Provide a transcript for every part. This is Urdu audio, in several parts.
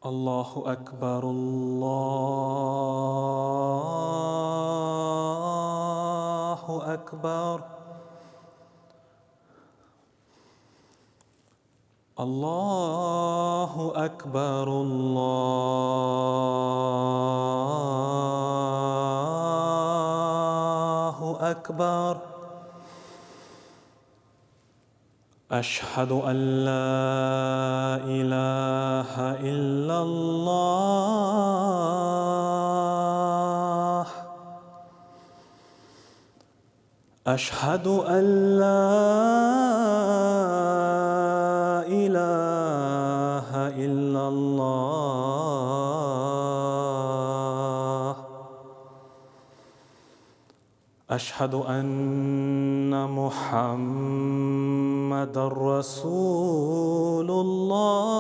اللہ اکبر اللہ اکبر اللہ اکبر اللہ اکبر اشہد ان لا الہ الا اللہ اشہد ان لا الہ الا اللہ اشہد ان محمد رسول اللہ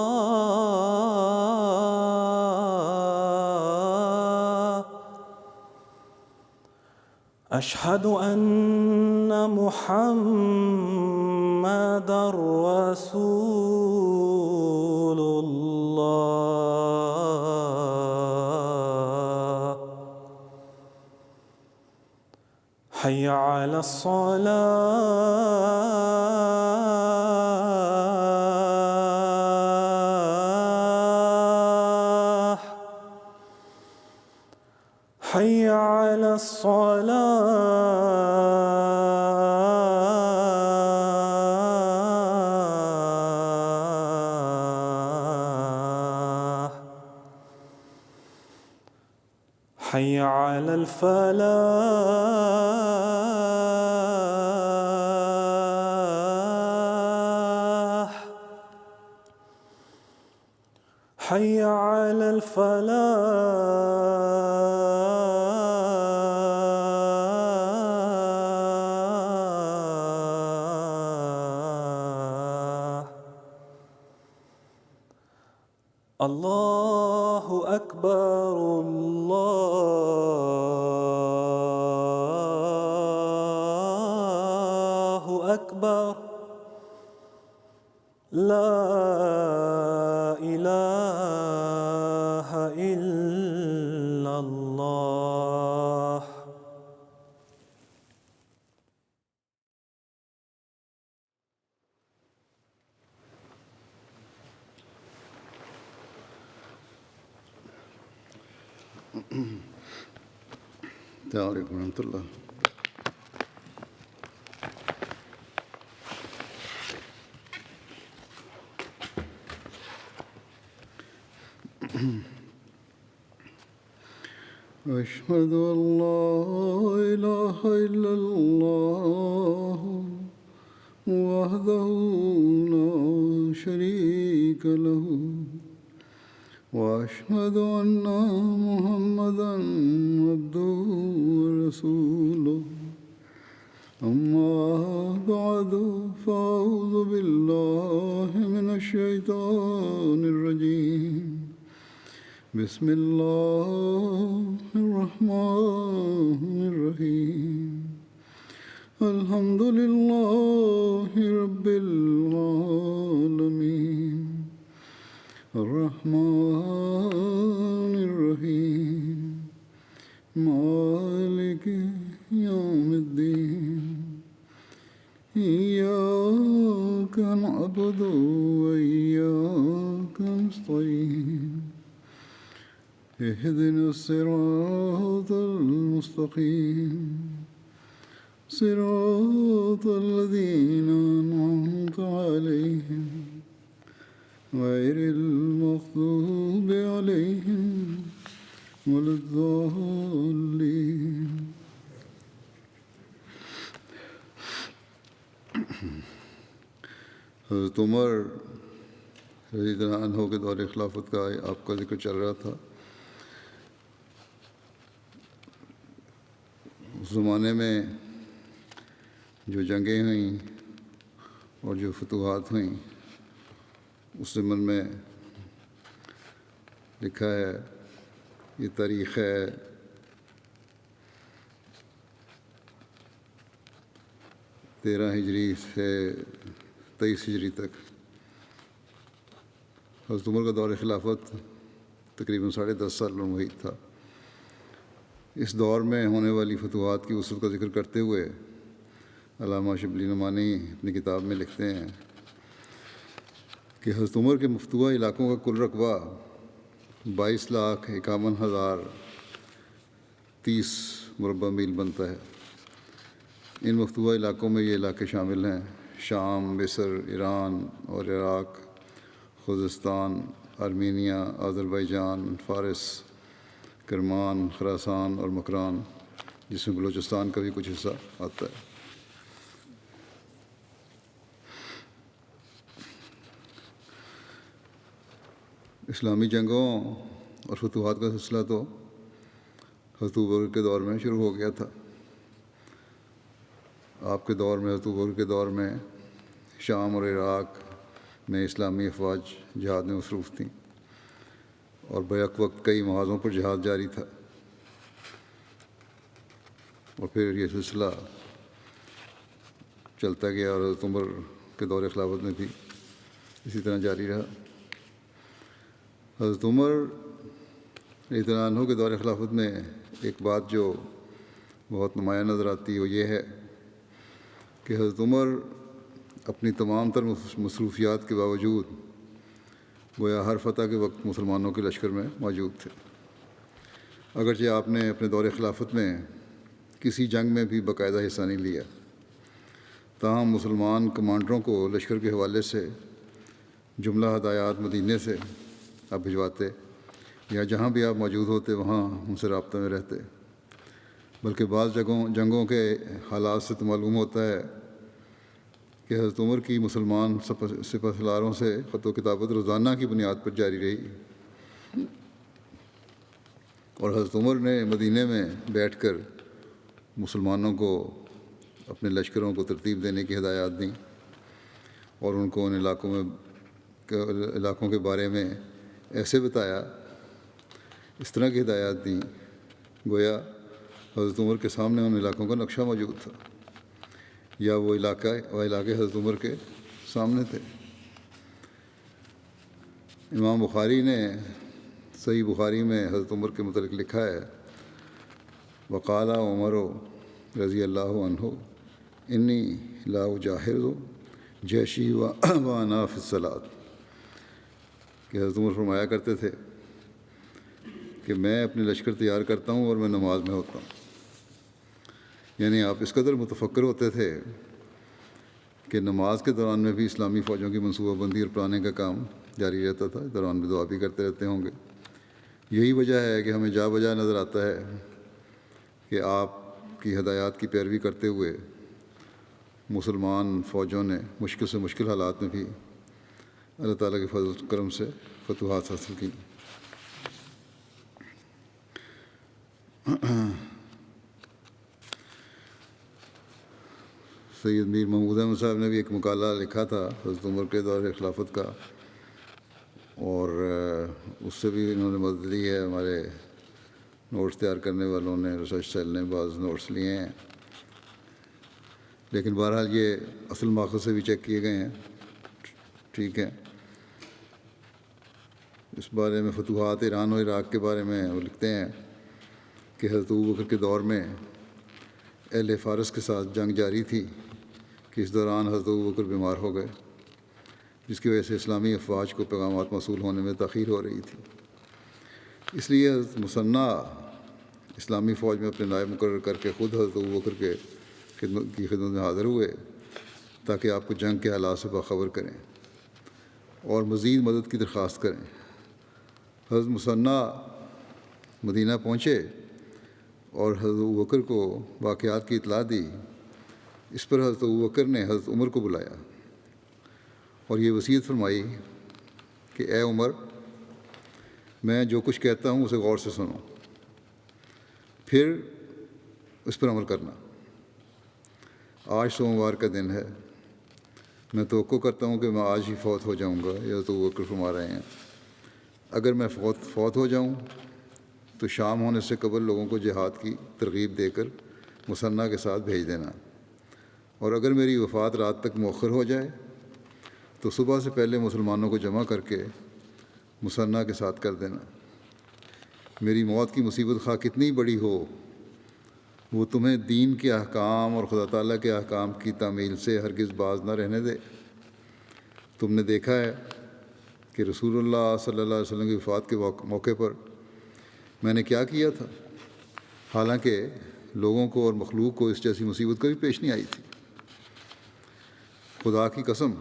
اشہد ان محمد رسول اللہ حی علی الصلاة حی علی الصلاة حی علی الفلاح حی علی الفلاح اللہ اکبر اللہ اکبر لا الہ الا اللہ السلام علیکم ورحمۃ اللہ. أشهد أن لا إله إلا الله وحده لا شريك له وأشهد أن محمدا عبده ورسوله أما بعد فأعوذ بالله من الشيطان الرجيم بسم الله الرحمن الرحيم الحمد لله رب العالمين الرحمن الرحيم مالك يوم الدين إياك نعبد وإياك نستعين اهدنا الصراط المستقيم صراط الذين أنعمت عليهم غير المغضوب عليهم ولا الضالين. حضرت عمر رضی اللہ عنہ کے دور خلافت کا آپ کا ذکر چل رہا تھا. اس زمانے میں جو جنگیں ہوئیں اور جو فتوحات ہوئیں اس ضمن میں لکھا ہے، یہ تاریخ ہے 13 ہجری سے 23 ہجری تک۔ حضرت عمر کا دور خلافت تقریباً 10.5 سال محیط تھا۔ اس دور میں ہونے والی فتوحات کی وسعت کا ذکر کرتے ہوئے علامہ شبلی نعمانی اپنی کتاب میں لکھتے ہیں کہ حضرت عمر کے مفتوحہ علاقوں کا کل رقبہ 22,51,030 مربع میل بنتا ہے۔ ان مفتوحہ علاقوں میں یہ علاقے شامل ہیں: شام، مصر، ایران اور عراق، خوزستان، آرمینیا، آذربائیجان، فارس، کرمان، خراسان اور مکران، جس میں بلوچستان کا بھی کچھ حصہ آتا ہے۔ اسلامی جنگوں اور فتوحات کا سلسلہ تو حضرت ابوبکر کے دور میں شروع ہو گیا تھا۔ آپ کے دور میں، حضرت ابوبکر کے دور میں شام اور عراق میں اسلامی افواج جہاد میں مصروف تھیں، اور بیک وقت کئی محاذوں پر جہاد جاری تھا، اور پھر یہ سلسلہ چلتا گیا، اور حضرت عمر کے دور خلافت میں بھی اسی طرح جاری رہا۔ حضرت عمر رضی اللہ عنہ کے دور خلافت میں ایک بات جو بہت نمایاں نظر آتی ہے وہ یہ ہے کہ حضرت عمر اپنی تمام تر مصروفیات کے باوجود گویا ہر فتح کے وقت مسلمانوں کے لشکر میں موجود تھے۔ اگرچہ آپ نے اپنے دور خلافت میں کسی جنگ میں بھی باقاعدہ حصہ نہیں لیا، تاہم مسلمان کمانڈروں کو لشکر کے حوالے سے جملہ ہدایات مدینے سے آپ بھجواتے، یا جہاں بھی آپ موجود ہوتے وہاں ان سے رابطہ میں رہتے۔ بلکہ بعض جنگوں کے حالات سے تو معلوم ہوتا ہے کہ حضرت عمر کی مسلمان سپہ سالاروں سے خط و کتابت روزانہ کی بنیاد پر جاری رہی، اور حضرت عمر نے مدینے میں بیٹھ کر مسلمانوں کو اپنے لشکروں کو ترتیب دینے کی ہدایات دیں، اور ان کو ان علاقوں کے بارے میں ایسے بتایا، اس طرح کی ہدایات دیں گویا حضرت عمر کے سامنے ان علاقوں کا نقشہ موجود تھا، یا وہ علاقے حضرت عمر کے سامنے تھے۔ امام بخاری نے صحیح بخاری میں حضرت عمر کے متعلق لکھا ہے، وقال عمر رضی اللہ عنہ انی لا اجاہز جیشی وانا فی الصلاۃ، کہ حضرت عمر فرمایا کرتے تھے کہ میں اپنے لشکر تیار کرتا ہوں اور میں نماز میں ہوتا ہوں۔ یعنی آپ اس قدر متفکر ہوتے تھے کہ نماز کے دوران میں بھی اسلامی فوجوں کی منصوبہ بندی اور پلاننگ کا کام جاری رہتا تھا، دوران میں دعا بھی کرتے رہتے ہوں گے۔ یہی وجہ ہے کہ ہمیں جا بجا نظر آتا ہے کہ آپ کی ہدایات کی پیروی کرتے ہوئے مسلمان فوجوں نے مشکل سے مشکل حالات میں بھی اللہ تعالیٰ کے فضل و کرم سے فتوحات حاصل کی۔ سید میر محمود احمد صاحب نے بھی ایک مقالہ لکھا تھا حضرت عمر کے دور خلافت کا، اور اس سے بھی انہوں نے مدد لی ہے۔ ہمارے نوٹس تیار کرنے والوں نے، ریسرچ سیل نے بعض نوٹس لیے ہیں، لیکن بہرحال یہ اصل ماخذ سے بھی چیک کیے گئے ہیں، ٹھیک ہے۔ اس بارے میں فتوحات ایران اور عراق کے بارے میں وہ لکھتے ہیں کہ حضرت ابوبکر کے دور میں اہل فارس کے ساتھ جنگ جاری تھی کہ اس دوران حضرت ابوبکر بیمار ہو گئے، جس کی وجہ سے اسلامی افواج کو پیغامات موصول ہونے میں تاخیر ہو رہی تھی۔ اس لیے حضرت مثنیٰ اسلامی فوج میں اپنے نائب مقرر کر کے خود حضرت ابوبکر کی خدمت میں حاضر ہوئے تاکہ آپ کو جنگ کے حالات سے باخبر کریں اور مزید مدد کی درخواست کریں۔ حضرت مثنیٰ مدینہ پہنچے اور حضرت ابوبکر کو واقعات کی اطلاع دی۔ اس پر حضرت ابوبکر نے حضرت عمر کو بلایا اور یہ وصیت فرمائی کہ اے عمر، میں جو کچھ کہتا ہوں اسے غور سے سنو، پھر اس پر عمل کرنا۔ آج سوموار کا دن ہے، میں توقع کرتا ہوں کہ میں آج ہی فوت ہو جاؤں گا، یا تو وہ فرما رہے ہیں۔ اگر میں فوت ہو جاؤں تو شام ہونے سے قبل لوگوں کو جہاد کی ترغیب دے کر مثنیٰ کے ساتھ بھیج دینا، اور اگر میری وفات رات تک مؤخر ہو جائے تو صبح سے پہلے مسلمانوں کو جمع کر کے مثنیٰ کے ساتھ کر دینا۔ میری موت کی مصیبت خواہ کتنی بڑی ہو، وہ تمہیں دین کے احکام اور خدا تعالیٰ کے احکام کی تعمیل سے ہرگز باز نہ رہنے دے۔ تم نے دیکھا ہے کہ رسول اللہ صلی اللہ علیہ وسلم کی وفات کے موقع پر میں نے کیا کیا تھا، حالانکہ لوگوں کو اور مخلوق کو اس جیسی مصیبت کبھی پیش نہیں آئی تھی۔ خدا کی قسم،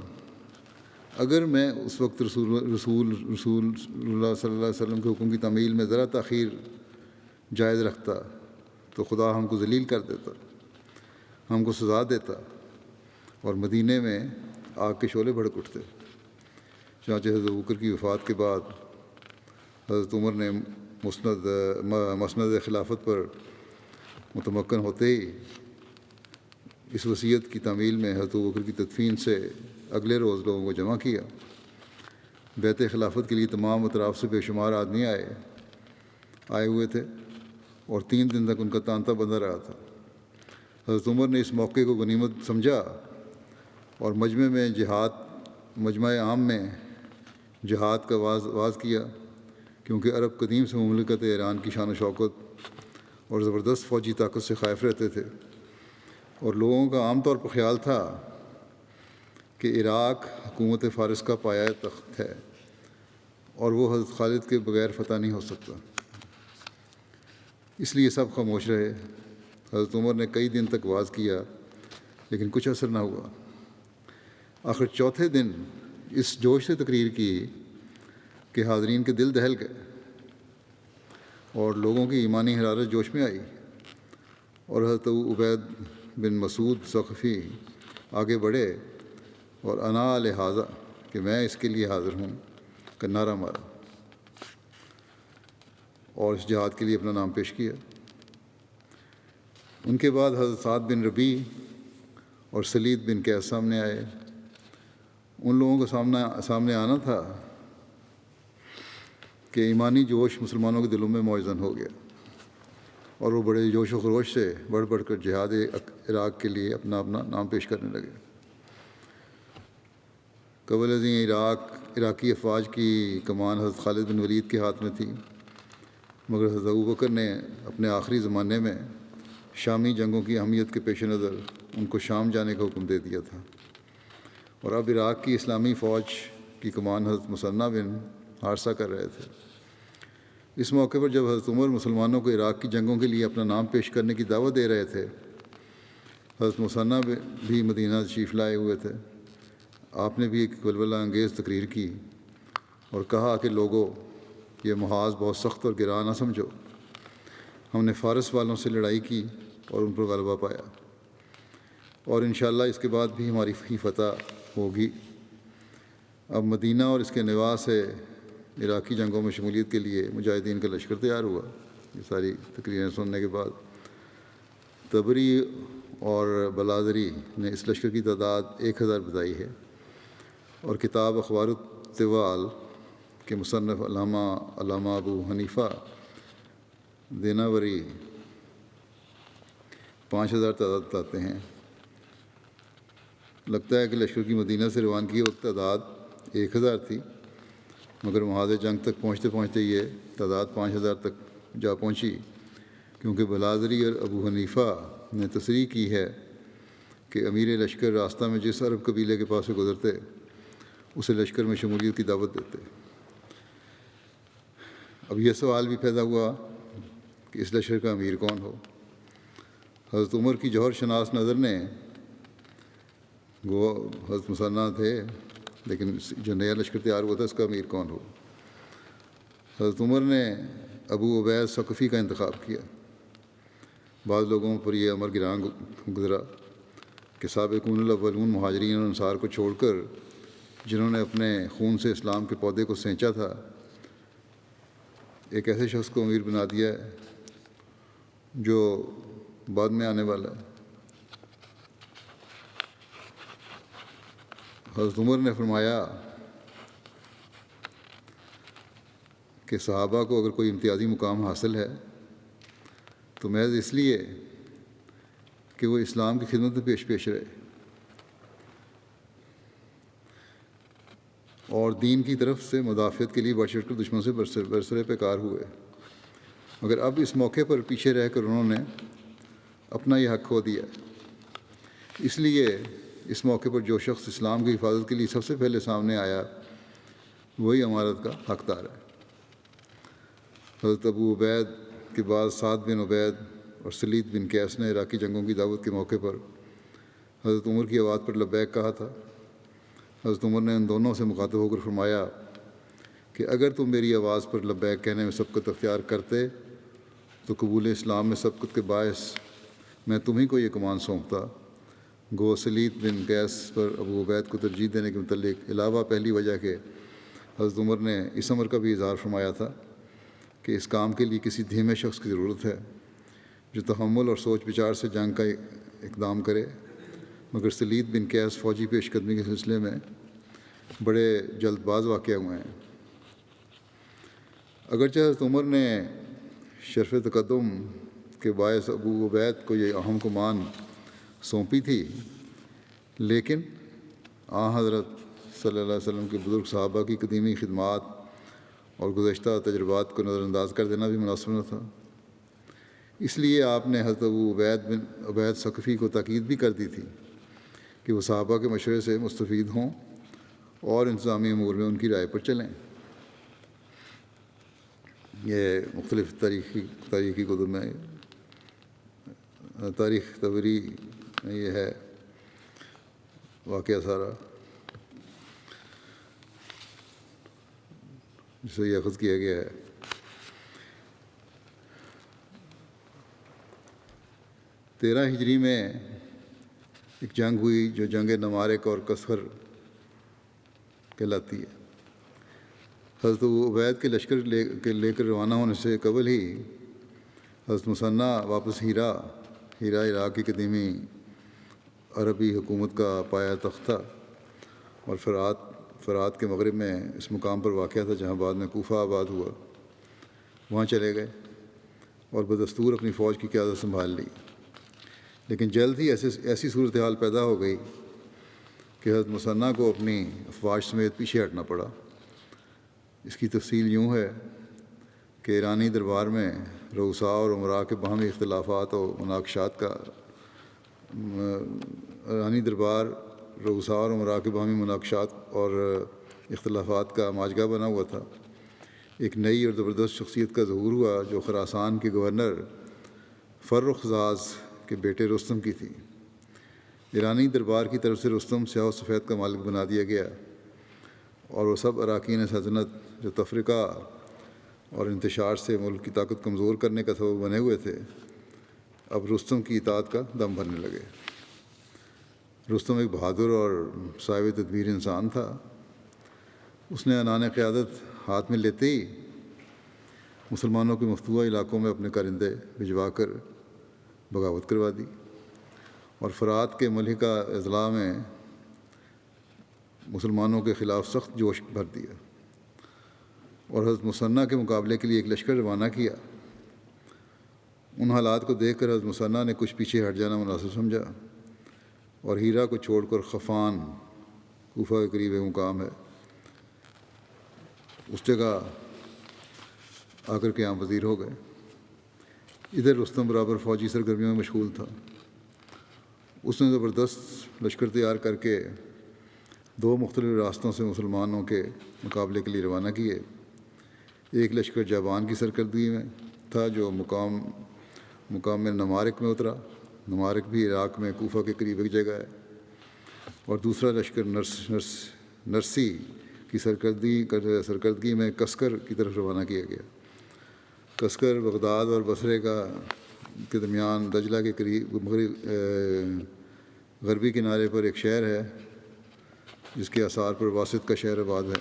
اگر میں اس وقت رسول اللہ صلی اللہ علیہ وسلم کے حکم کی تعمیل میں ذرا تاخیر جائز رکھتا تو خدا ہم کو ذلیل کر دیتا، ہم کو سزا دیتا، اور مدینے میں آگ کے شعلے بھڑک اٹھتے۔ چنانچہ حضرت ابوبکر کی وفات کے بعد حضرت عمر نے مسند خلافت پر متمکن ہوتے ہی اس وصیت کی تعمیل میں حضرت ابوبکر کی تدفین سے اگلے روز لوگوں کو جمع کیا۔ بیت خلافت کے لیے تمام اطراف سے بے شمار آدمی آئے ہوئے تھے، اور 3 دن تک ان کا تانتا بندہ رہا تھا۔ حضرت عمر نے اس موقع کو غنیمت سمجھا اور مجمع عام میں جہاد کا آغاز کیا، کیونکہ عرب قدیم سے مملکت ایران کی شان و شوکت اور زبردست فوجی طاقت سے خائف رہتے تھے، اور لوگوں کا عام طور پر خیال تھا کہ عراق حکومت فارس کا پایہ تخت ہے اور وہ حضرت خالد کے بغیر فتح نہیں ہو سکتا۔ اس لیے سب خاموش رہے۔ حضرت عمر نے کئی دن تک وعظ کیا لیکن کچھ اثر نہ ہوا۔ آخر چوتھے دن اس جوش سے تقریر کی کہ حاضرین کے دل دہل گئے اور لوگوں کی ایمانی حرارت جوش میں آئی، اور حضرت عبید بن مسعود ثقفی آگے بڑھے اور انا لہٰذا کہ میں اس کے لیے حاضر ہوں کا نعرہ مارا، اور اس جہاد کے لیے اپنا نام پیش کیا۔ ان کے بعد حضرت سعد بن ربیع اور سلید بن قیس سامنے آئے۔ ان لوگوں کو سامنے آنا تھا کہ ایمانی جوش مسلمانوں کے دلوں میں موزن ہو گیا، اور وہ بڑے جوش و خروش سے بڑھ کر جہاد عراق کے لیے اپنا نام پیش کرنے لگے۔ قبل ازیں عراقی افواج کی کمان حضرت خالد بن ولید کے ہاتھ میں تھی، مگر حضرت ابوبکر نے اپنے آخری زمانے میں شامی جنگوں کی اہمیت کے پیش نظر ان کو شام جانے کا حکم دے دیا تھا، اور اب عراق کی اسلامی فوج کی کمان حضرت مثنیٰ بن حارثہ کر رہے تھے۔ اس موقع پر جب حضرت عمر مسلمانوں کو عراق کی جنگوں کے لیے اپنا نام پیش کرنے کی دعوت دے رہے تھے، حضرت مثنیٰ بھی مدینہ تشریف لائے ہوئے تھے۔ آپ نے بھی ایک ولولہ انگیز تقریر کی اور کہا کہ لوگوں، یہ محاذ بہت سخت اور گراں نہ سمجھو۔ ہم نے فارس والوں سے لڑائی کی اور ان پر غلبہ پایا، اور انشاءاللہ اس کے بعد بھی ہماری ہی فتح ہوگی۔ اب مدینہ اور اس کے نواح سے عراقی جنگوں میں شمولیت کے لیے مجاہدین کا لشکر تیار ہوا۔ یہ ساری تقریریں سننے کے بعد طبری اور بلازری نے اس لشکر کی تعداد 1000 بتائی ہے، اور کتاب اخبار الطوال کے مصنف علامہ ابو حنیفہ دیناوری 5000 تعداد بتاتے ہیں۔ لگتا ہے کہ لشکر کی مدینہ سے روانگی وقت تعداد 1000 تھی، مگر محاذ جنگ تک پہنچتے پہنچتے یہ تعداد 5000 تک جا پہنچی، کیونکہ بلازری اور ابو حنیفہ نے تصریح کی ہے کہ امیر لشکر راستہ میں جس عرب قبیلے کے پاس سے گزرتے اسے لشکر میں شمولیت کی دعوت دیتے۔ اب یہ سوال بھی پیدا ہوا کہ اس لشکر کا امیر کون ہو۔ حضرت عمر کی جوہر شناس نظر نے، وہ حضرت مثنیٰ تھے لیکن جو نیا لشکر تیار ہوا تھا اس کا امیر کون ہو، حضرت عمر نے ابو عبید ثقفی کا انتخاب کیا۔ بعض لوگوں پر یہ امر گراں گزرا کہ سابقون الاولون مہاجرین اور انصار کو چھوڑ کر جنہوں نے اپنے خون سے اسلام کے پودے کو سینچا تھا، ایک ایسے شخص کو امیر بنا دیا ہے جو بعد میں آنے والا ہے۔ حضرت عمر نے فرمایا کہ صحابہ کو اگر کوئی امتیازی مقام حاصل ہے تو محض اس لیے کہ وہ اسلام کی خدمت میں پیش رہے اور دین کی طرف سے مدافعت کے لیے بڑھ چڑھ کر دشمن سے برسرے پیکار ہوئے، مگر اب اس موقع پر پیچھے رہ کر انہوں نے اپنا یہ حق کھو دیا۔ اس لیے اس موقع پر جو شخص اسلام کی حفاظت کے لیے سب سے پہلے سامنے آیا وہی امارت کا حقدار ہے۔ حضرت ابو عبید کے بعد سعد بن عبید اور سلید بن قیس نے عراقی جنگوں کی دعوت کے موقع پر حضرت عمر کی آواز پر لبیک کہا تھا۔ حضرت عمر نے ان دونوں سے مخاطب ہو کر فرمایا کہ اگر تم میری آواز پر لبیک کہنے میں سبقت اختیار کرتے تو قبول اسلام میں سبقت کے باعث میں تمہیں کو یہ کمان سونپتا۔ گو سلید بن قیس پر ابو عبید کو ترجیح دینے کے متعلق علاوہ پہلی وجہ کہ حضرت عمر نے اس امر کا بھی اظہار فرمایا تھا کہ اس کام کے لیے کسی دھیمے شخص کی ضرورت ہے جو تحمل اور سوچ بچار سے جنگ کا اقدام کرے، مگر سلید بن قیس فوجی پیش قدمی کے سلسلے میں بڑے جلد باز واقع ہوئے ہیں۔ اگرچہ حضرت عمر نے شرف تقدم کے باعث ابو عبید کو یہ اہم کمان سونپی تھی، لیکن حضرت صلی اللہ علیہ وسلم کے بزرگ صحابہ کی قدیمی خدمات اور گزشتہ تجربات کو نظر انداز کر دینا بھی مناسب نہ تھا۔ اس لیے آپ نے حضرت ابو عبید بن عبید ثقفی کو تاکید بھی کر دی تھی کہ وہ صحابہ کے مشورے سے مستفید ہوں اور انتظامی امور میں ان کی رائے پر چلیں۔ یہ مختلف تاریخی کتب میں تاریخ طبری میں یہ ہے واقعہ سارا جسے یہ اخذ کیا گیا ہے۔ تیرہ ہجری میں ایک جنگ ہوئی جو جنگ نمارق اور کسفر کہلاتی ہے۔ حضرت عبید کے لشکر لے کر روانہ ہونے سے قبل ہی حضرت مثنیٰ واپس ہیرا عراق کی قدیمی عربی حکومت کا پایہ تخت تھا اور فرات کے مغرب میں اس مقام پر واقع تھا جہاں بعد میں کوفہ آباد ہوا۔ وہاں چلے گئے اور بدستور اپنی فوج کی قیادت سنبھال لی، لیکن جلد ہی ایسی صورتحال پیدا ہو گئی کہ حضرت مثنیٰ کو اپنی افواج سمیت پیچھے ہٹنا پڑا۔ اس کی تفصیل یوں ہے کہ ایرانی دربار میں رؤساء اور امراء کے باہمی اختلافات اور مناقشات اور اختلافات کا ماجگا بنا ہوا تھا۔ ایک نئی اور زبردست شخصیت کا ظہور ہوا جو خراسان کے گورنر فرخزاد کے بیٹے رستم کی تھی۔ ایرانی دربار کی طرف سے رستم سیاہ و سفید کا مالک بنا دیا گیا اور وہ سب اراکین سلطنت جو تفرقہ اور انتشار سے ملک کی طاقت کمزور کرنے کا سبب بنے ہوئے تھے اب رستم کی اطاعت کا دم بھرنے لگے۔ رستم ایک بہادر اور صاحب تدبیر انسان تھا۔ اس نے عنان قیادت ہاتھ میں لیتے ہی مسلمانوں کے مفتوحہ علاقوں میں اپنے کارندے بھجوا کر بغاوت کروا دی اور فرات کے ملحقہ اضلاع میں مسلمانوں کے خلاف سخت جوش بھر دیا اور حضرت مثنیٰ کے مقابلے کے لیے ایک لشکر روانہ کیا۔ ان حالات کو دیکھ کر حضرت مثنیٰ نے کچھ پیچھے ہٹ جانا مناسب سمجھا اور ہیرا کو چھوڑ کر خفان، کوفہ کے قریب ایک مقام ہے، اس جگہ آ کر قیام پذیر ہو گئے۔ ادھر رستم برابر فوجی سرگرمیوں میں مشغول تھا۔ اس نے زبردست لشکر تیار کر کے دو مختلف راستوں سے مسلمانوں کے مقابلے کے لیے روانہ کیے۔ ایک لشکر جابان کی سرکردگی میں تھا جو مقام میں نمارق میں اترا۔ نمارق بھی عراق میں کوفہ کے قریب ایک جگہ ہے، اور دوسرا لشکر نرسی کی سرکردگی میں کسکر کی طرف روانہ کیا گیا۔ کسکر بغداد اور بصرے کے درمیان دجلہ کے قریب غربی کنارے پر ایک شہر ہے جس کے آثار پر واسط کا شہر آباد ہے۔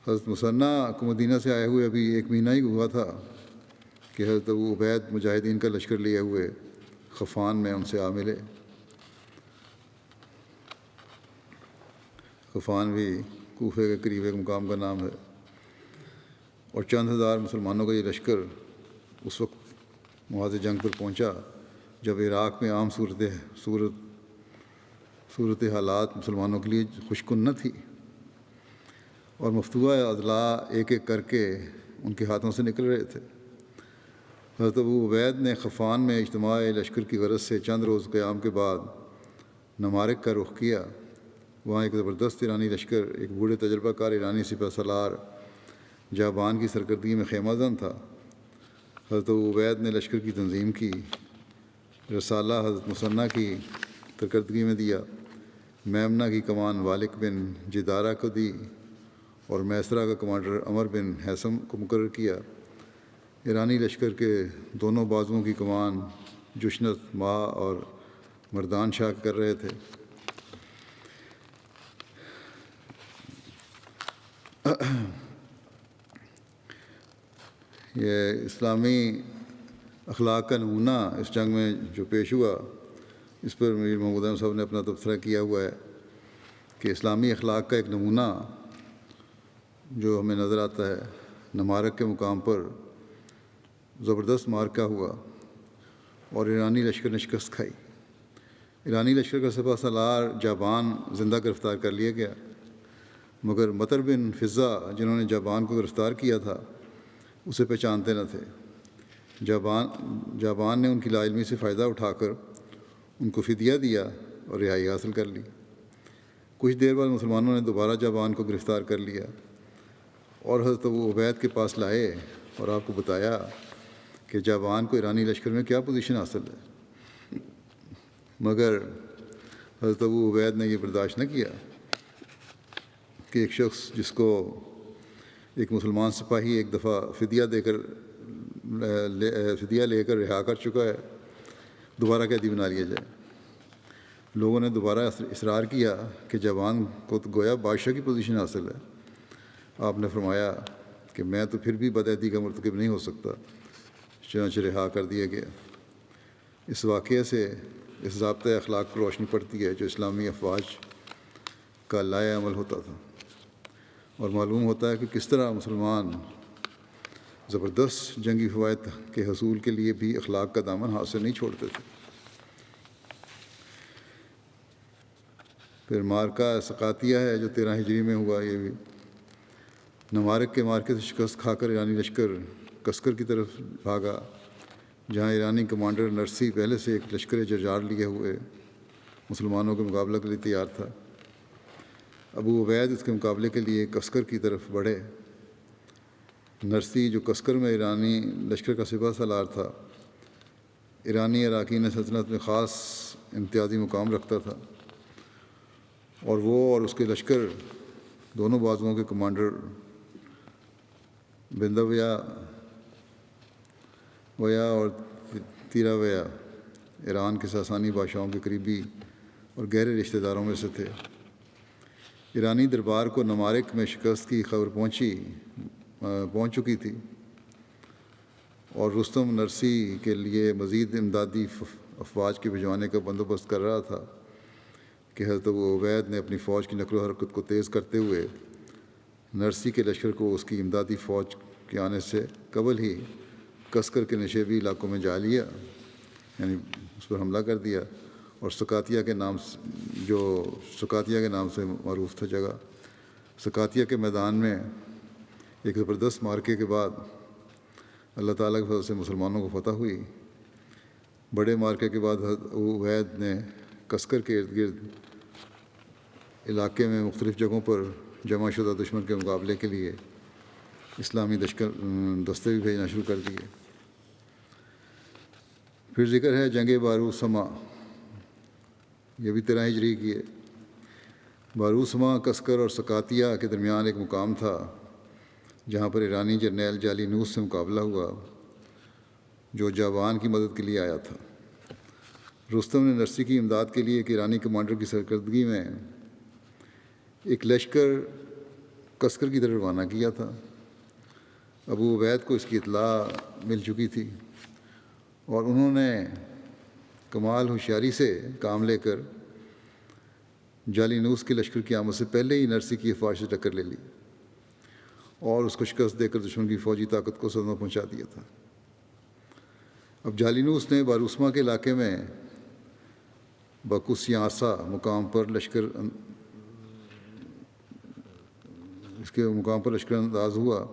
حضرت مثنیٰ کو مدینہ سے آئے ہوئے ابھی ایک مہینہ ہی ہوا تھا کہ حضرت ابو عبید مجاہدین کا لشکر لیے ہوئے خفان میں ان سے آ ملے۔ غفان بھی کوفے کے قریب ایک مقام کا نام ہے، اور چند ہزار مسلمانوں کا یہ لشکر اس وقت مواد جنگ پر پہنچا جب عراق میں عام صورت حالات مسلمانوں کے لیے خوشکن نہ تھی، اور مفتوحہ اضلاع ایک ایک کر کے ان کے ہاتھوں سے نکل رہے تھے۔ حضرت ابو عبید نے غفان میں اجتماع لشکر کی غرض سے چند روز قیام کے بعد نمارک کا رخ کیا۔ وہاں ایک زبردست ایرانی لشکر ایک بوڑھے تجربہ کار ایرانی سپہ سالار جابان کی سرکردگی میں خیمہ زن تھا۔ حضرت ابو عبید نے لشکر کی تنظیم کی، رسالہ حضرت مثنیٰ کی سرکردگی میں دیا، میمنہ کی کمان والک بن جدارہ کو دی، اور میسرہ کا کمانڈر عمر بن حیثم کو مقرر کیا۔ ایرانی لشکر کے دونوں بازوؤں کی کمان جشنت ماہ اور مردان شاہ کر رہے تھے۔ یہ اسلامی اخلاق کا نمونہ اس جنگ میں جو پیش ہوا، اس پر میر محمود احمد صاحب نے اپنا تبصرہ کیا ہوا ہے کہ اسلامی اخلاق کا ایک نمونہ جو ہمیں نظر آتا ہے، نمارک کے مقام پر زبردست مارکہ ہوا اور ایرانی لشکر نے شکست کھائی۔ ایرانی لشکر کا سپہ سالار جابان زندہ گرفتار کر لیا گیا، مگر مطر بن فضہ جنہوں نے جابان کو گرفتار کیا تھا اسے پہچانتے نہ تھے۔ جابان نے ان کی لا علمی سے فائدہ اٹھا کر ان کو فدیہ دیا اور رہائی حاصل کر لی۔ کچھ دیر بعد مسلمانوں نے دوبارہ جابان کو گرفتار کر لیا اور حضرت ابو عبید کے پاس لائے اور آپ کو بتایا کہ جابان کو ایرانی لشکر میں کیا پوزیشن حاصل ہے، مگر حضرت ابو عبید نے یہ برداشت نہ کیا کہ ایک شخص جس کو ایک مسلمان سپاہی ایک دفعہ فدیہ لے کر رہا کر چکا ہے، دوبارہ قیدی بنا لیا جائے۔ لوگوں نے دوبارہ اصرار کیا کہ جابان کو تو گویا بادشاہ کی پوزیشن حاصل ہے۔ آپ نے فرمایا کہ میں تو پھر بھی بدعہدی کا مرتکب نہیں ہو سکتا، چنانچہ رہا کر دیا گیا۔ اس واقعے سے اس ضابطۂ اخلاق پر روشنی پڑتی ہے جو اسلامی افواج کا لائے عمل ہوتا تھا، اور معلوم ہوتا ہے کہ کس طرح مسلمان زبردست جنگی فوائد کے حصول کے لیے بھی اخلاق کا دامن ہاتھ سے نہیں چھوڑتے تھے۔ پھر مارکہ سقاتیہ ہے جو 13 ہجری میں ہوا۔ یہ بھی نمارک کے مارکے سے شکست کھا کر ایرانی لشکر کسکر کی طرف بھاگا، جہاں ایرانی کمانڈر نرسی پہلے سے ایک لشکر جرجار لیے ہوئے مسلمانوں کے مقابلہ کے لیے تیار تھا۔ ابو عبید اس کے مقابلے کے لیے کسکر کی طرف بڑھے۔ نرسی جو کسکر میں ایرانی لشکر کا سپہ سالار تھا، ایرانی اراکین سلطنت میں خاص امتیازی مقام رکھتا تھا، اور وہ اور اس کے لشکر دونوں بازوؤں کے کمانڈر بندویا اور تیراویا ایران کے ساسانی بادشاہوں کے قریبی اور گہرے رشتہ داروں میں سے تھے۔ ایرانی دربار کو نمارک میں شکست کی خبر پہنچ چکی تھی، اور رستم نرسی کے لیے مزید امدادی افواج کے بھجوانے کا بندوبست کر رہا تھا کہ حضرت ابو عبید نے اپنی فوج کی نقل و حرکت کو تیز کرتے ہوئے نرسی کے لشکر کو اس کی امدادی فوج کے آنے سے قبل ہی کسکر کے نشیبی علاقوں میں جا لیا، یعنی اس پر حملہ کر دیا، اور سقاتیہ کے نام سے معروف تھا جگہ۔ سقاتیہ کے میدان میں ایک زبردست مارکے کے بعد اللہ تعالیٰ کے فضل سے مسلمانوں کو فتح ہوئی۔ بڑے مارکے کے بعد حضرت ابو عبید نے کسکر کے ارد گرد علاقے میں مختلف جگہوں پر جمع شدہ دشمن کے مقابلے کے لیے اسلامی دستے بھی بھیجنا شروع کر دیے۔ پھر ذکر ہے جنگ باروسما، یہ بھی 13 ہجری کی ہے۔ باروسما کسکر اور سقاتیہ کے درمیان ایک مقام تھا جہاں پر ایرانی جرنیل جالینوس سے مقابلہ ہوا جو جابان کی مدد کے لیے آیا تھا۔ رستم نے نرسی کی امداد کے لیے ایک ایرانی کمانڈر کی سرکردگی میں ایک لشکر کسکر کی طرف روانہ کیا تھا۔ ابو عبید کو اس کی اطلاع مل چکی تھی، اور انہوں نے کمال ہوشیاری سے کام لے کر جالینوس کے لشکر کی آمد سے پہلے ہی نرسی کی افواج سے ٹکر لے لی اور اس کو شکست دے کر دشمن کی فوجی طاقت کو صدمہ پہنچا دیا تھا۔ اب جالینوس نے باروسما کے علاقے میں باکوسیاسا مقام پر لشکر انداز ہوا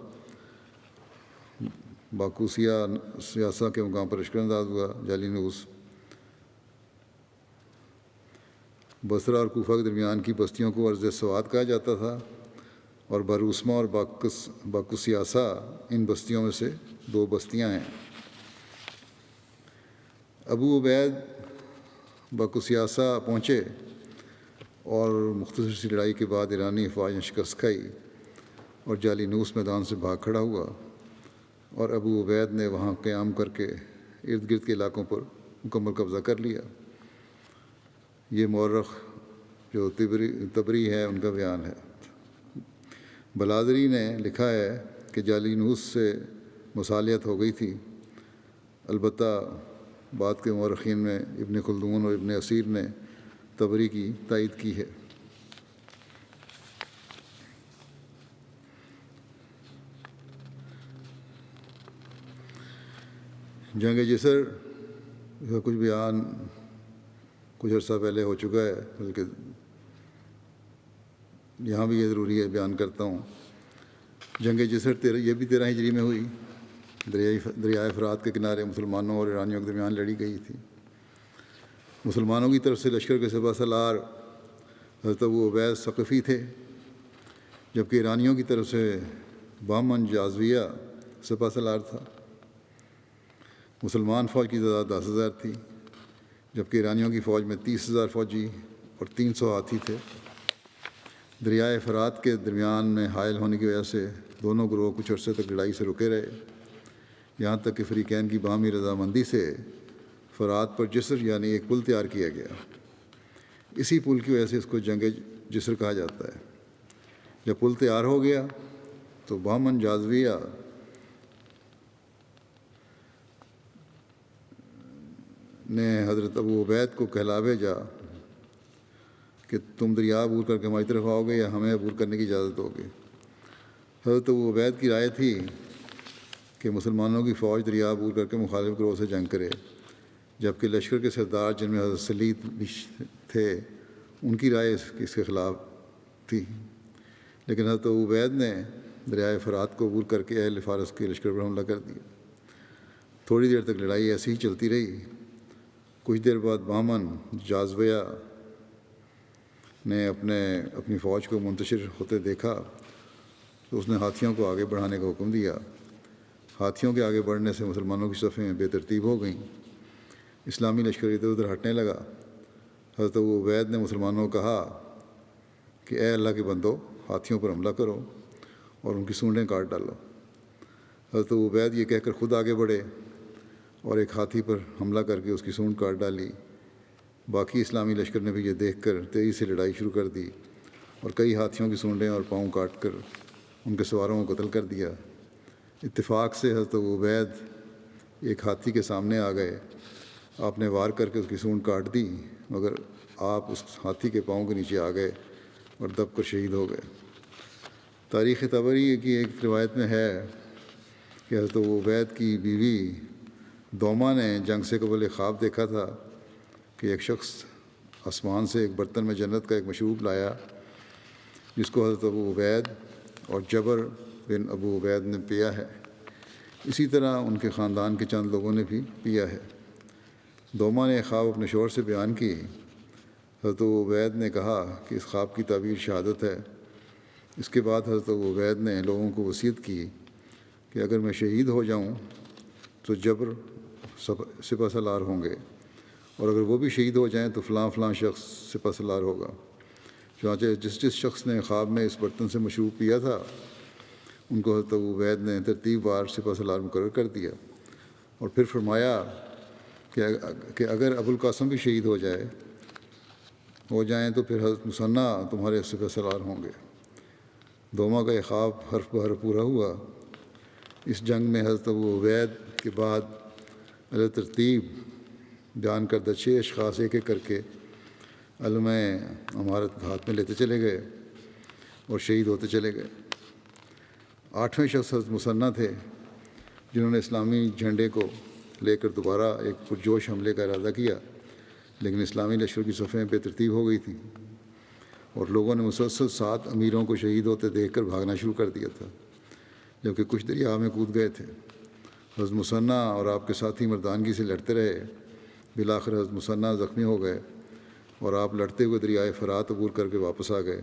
سیاسا کے مقام پر لشکر انداز ہوا۔ جالینوس بصرہ اور کوفہ کے درمیان کی بستیوں کو ارض سواد کہا جاتا تھا، اور باروسما اور باکوسیاسا ان بستیوں میں سے 2 بستیاں ہیں۔ ابو عبید باکوسیاسا پہنچے اور مختصر سی لڑائی کے بعد ایرانی افواج نے شکست کھائی اور جالینوس میدان سے بھاگ کھڑا ہوا، اور ابو عبید نے وہاں قیام کر کے ارد گرد کے علاقوں پر مکمل قبضہ کر لیا۔ یہ مورخ جو تبری ہے ان کا بیان ہے۔ بلادری نے لکھا ہے کہ جالینوس سے مصالحت ہو گئی تھی، البتہ بعد کے مورخین میں ابن خلدون اور ابن اسیر نے تبری کی تائید کی ہے۔ جنگ جسر کا کچھ بیان کچھ عرصہ پہلے ہو چکا ہے، بلکہ یہاں بھی یہ ضروری ہے بیان کرتا ہوں۔ جنگ جسر یہ بھی 13 ہجری میں ہوئی، دریائے فرات کے کنارے مسلمانوں اور ایرانیوں کے درمیان لڑی گئی تھی۔ مسلمانوں کی طرف سے لشکر کے سپہ سالار حضرت ابو عبید ثقفی تھے، جبکہ ایرانیوں کی طرف سے بہمن جازویہ سپہ سالار تھا۔ مسلمان فوج کی تعداد 10,000 تھی، جبکہ ایرانیوں کی فوج میں 30,000 فوجی اور 300 ہاتھی تھے۔ دریائے فرات کے درمیان میں حائل ہونے کی وجہ سے دونوں گروہ کچھ عرصے تک لڑائی سے رکے رہے، یہاں تک کہ فریقین کی باہمی رضامندی سے فرات پر جسر یعنی ایک پل تیار کیا گیا۔ اسی پل کی وجہ سے اس کو جنگ جسر کہا جاتا ہے۔ جب پل تیار ہو گیا تو بہمن جازویہ نے حضرت ابو عبید کو کہلا بھیجا کہ تم دریا عبور کر کے ہماری طرف آؤ گے یا ہمیں عبور کرنے کی اجازت ہوگی۔ حضرت ابو عبید کی رائے تھی کہ مسلمانوں کی فوج دریا عبور کر کے مخالف گروہ سے جنگ کرے، جبکہ لشکر کے سردار جن میں حضرت سلید بھی تھے ان کی رائے اس کے خلاف تھی، لیکن حضرت ابو عبید نے دریائے فرات کو عبور کر کے اہل فارس کے لشکر پر حملہ کر دیا۔ تھوڑی دیر تک لڑائی ایسی ہی چلتی رہی۔ کچھ دیر بعد بہمن جازویہ نے اپنی فوج کو منتشر ہوتے دیکھا تو اس نے ہاتھیوں کو آگے بڑھانے کا حکم دیا۔ ہاتھیوں کے آگے بڑھنے سے مسلمانوں کی صفیں بے ترتیب ہو گئیں، اسلامی لشکر ادھر ادھر ہٹنے لگا۔ حضرت ابو عبید نے مسلمانوں کو کہا کہ اے اللہ کے بندو، ہاتھیوں پر حملہ کرو اور ان کی سونڈیں کاٹ ڈالو۔ حضرت ابو عبید یہ کہہ کر خود آگے بڑھے اور ایک ہاتھی پر حملہ کر کے اس کی سونڈ کاٹ ڈالی۔ باقی اسلامی لشکر نے بھی یہ دیکھ کر تیزی سے لڑائی شروع کر دی اور کئی ہاتھیوں کی سونڈیں اور پاؤں کاٹ کر ان کے سواروں کو قتل کر دیا۔ اتفاق سے حضرت ابو عبید ایک ہاتھی کے سامنے آ گئے، آپ نے وار کر کے اس کی سونڈ کاٹ دی، مگر آپ اس ہاتھی کے پاؤں کے نیچے آ گئے اور دب کر شہید ہو گئے۔ تاریخ طبری کی ایک روایت میں ہے کہ حضرت ابو عبید کی بیوی دوما نے جنگ سے قبل ایک خواب دیکھا تھا کہ ایک شخص آسمان سے ایک برتن میں جنت کا ایک مشروب لایا جس کو حضرت ابو عبید اور جبر بن ابو عبید نے پیا ہے، اسی طرح ان کے خاندان کے چند لوگوں نے بھی پیا ہے۔ دوما نے خواب اپنے شوہر سے بیان کی۔ حضرت ابو عبید نے کہا کہ اس خواب کی تعبیر شہادت ہے۔ اس کے بعد حضرت ابو عبید نے لوگوں کو وصیت کی کہ اگر میں شہید ہو جاؤں تو جبر سپہ سالار ہوں گے، اور اگر وہ بھی شہید ہو جائیں تو فلاں فلاں شخص سپہ سالار ہوگا۔ چنانچہ جس شخص نے خواب میں اس برتن سے مشروب پیا تھا ان کو حضرت ابو عبید نے ترتیب وار سپہ سالار مقرر کر دیا، اور پھر فرمایا کہ اگر ابو القاسم بھی شہید ہو جائیں تو پھر حضرت مثنیٰ تمہارے سپہ سالار ہوں گے۔ دوما کا یہ خواب حرف بحرف پورا ہوا۔ اس جنگ میں حضرت ابو عبید کے بعد ترتیب بیان کردہ 6 اشخاص ایک ایک کر کے علم امارت ہاتھ میں لیتے چلے گئے اور شہید ہوتے چلے گئے۔ 8ویں شخص حضرت مثنیٰ تھے، جنہوں نے اسلامی جھنڈے کو لے کر دوبارہ ایک پرجوش حملے کا ارادہ کیا، لیکن اسلامی لشکر کی صفیں بے ترتیب ہو گئی تھیں اور لوگوں نے مسلسل 7 امیروں کو شہید ہوتے دیکھ کر بھاگنا شروع کر دیا تھا، جبکہ کچھ دریا میں کود گئے تھے۔ حضرت مثنیٰ اور آپ کے ساتھی مردانگی سے لڑتے رہے۔ بالآخر حضرت مثنیٰ زخمی ہو گئے اور آپ لڑتے ہوئے دریائے فرات عبور کر کے واپس آ گئے۔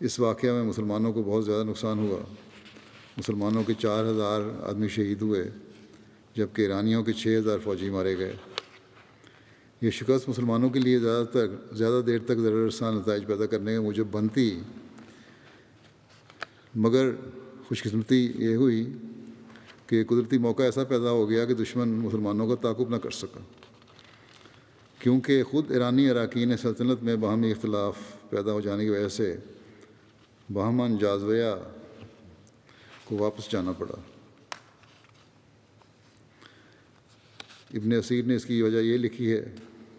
اس واقعہ میں مسلمانوں کو بہت زیادہ نقصان ہوا۔ مسلمانوں کے 4000 آدمی شہید ہوئے، جبکہ ایرانیوں کے 6000 فوجی مارے گئے۔ یہ شکست مسلمانوں کے لیے زیادہ دیر تک ضرر رساں نتائج پیدا کرنے کے موجب بنتی، مگر خوش قسمتی یہ ہوئی کہ قدرتی موقع ایسا پیدا ہو گیا کہ دشمن مسلمانوں کا تعاقب نہ کر سکا، کیونکہ خود ایرانی اراکین سلطنت میں باہمی اختلاف پیدا ہو جانے کی وجہ سے بہمن جازویہ کو واپس جانا پڑا۔ ابن اسیر نے اس کی وجہ یہ لکھی ہے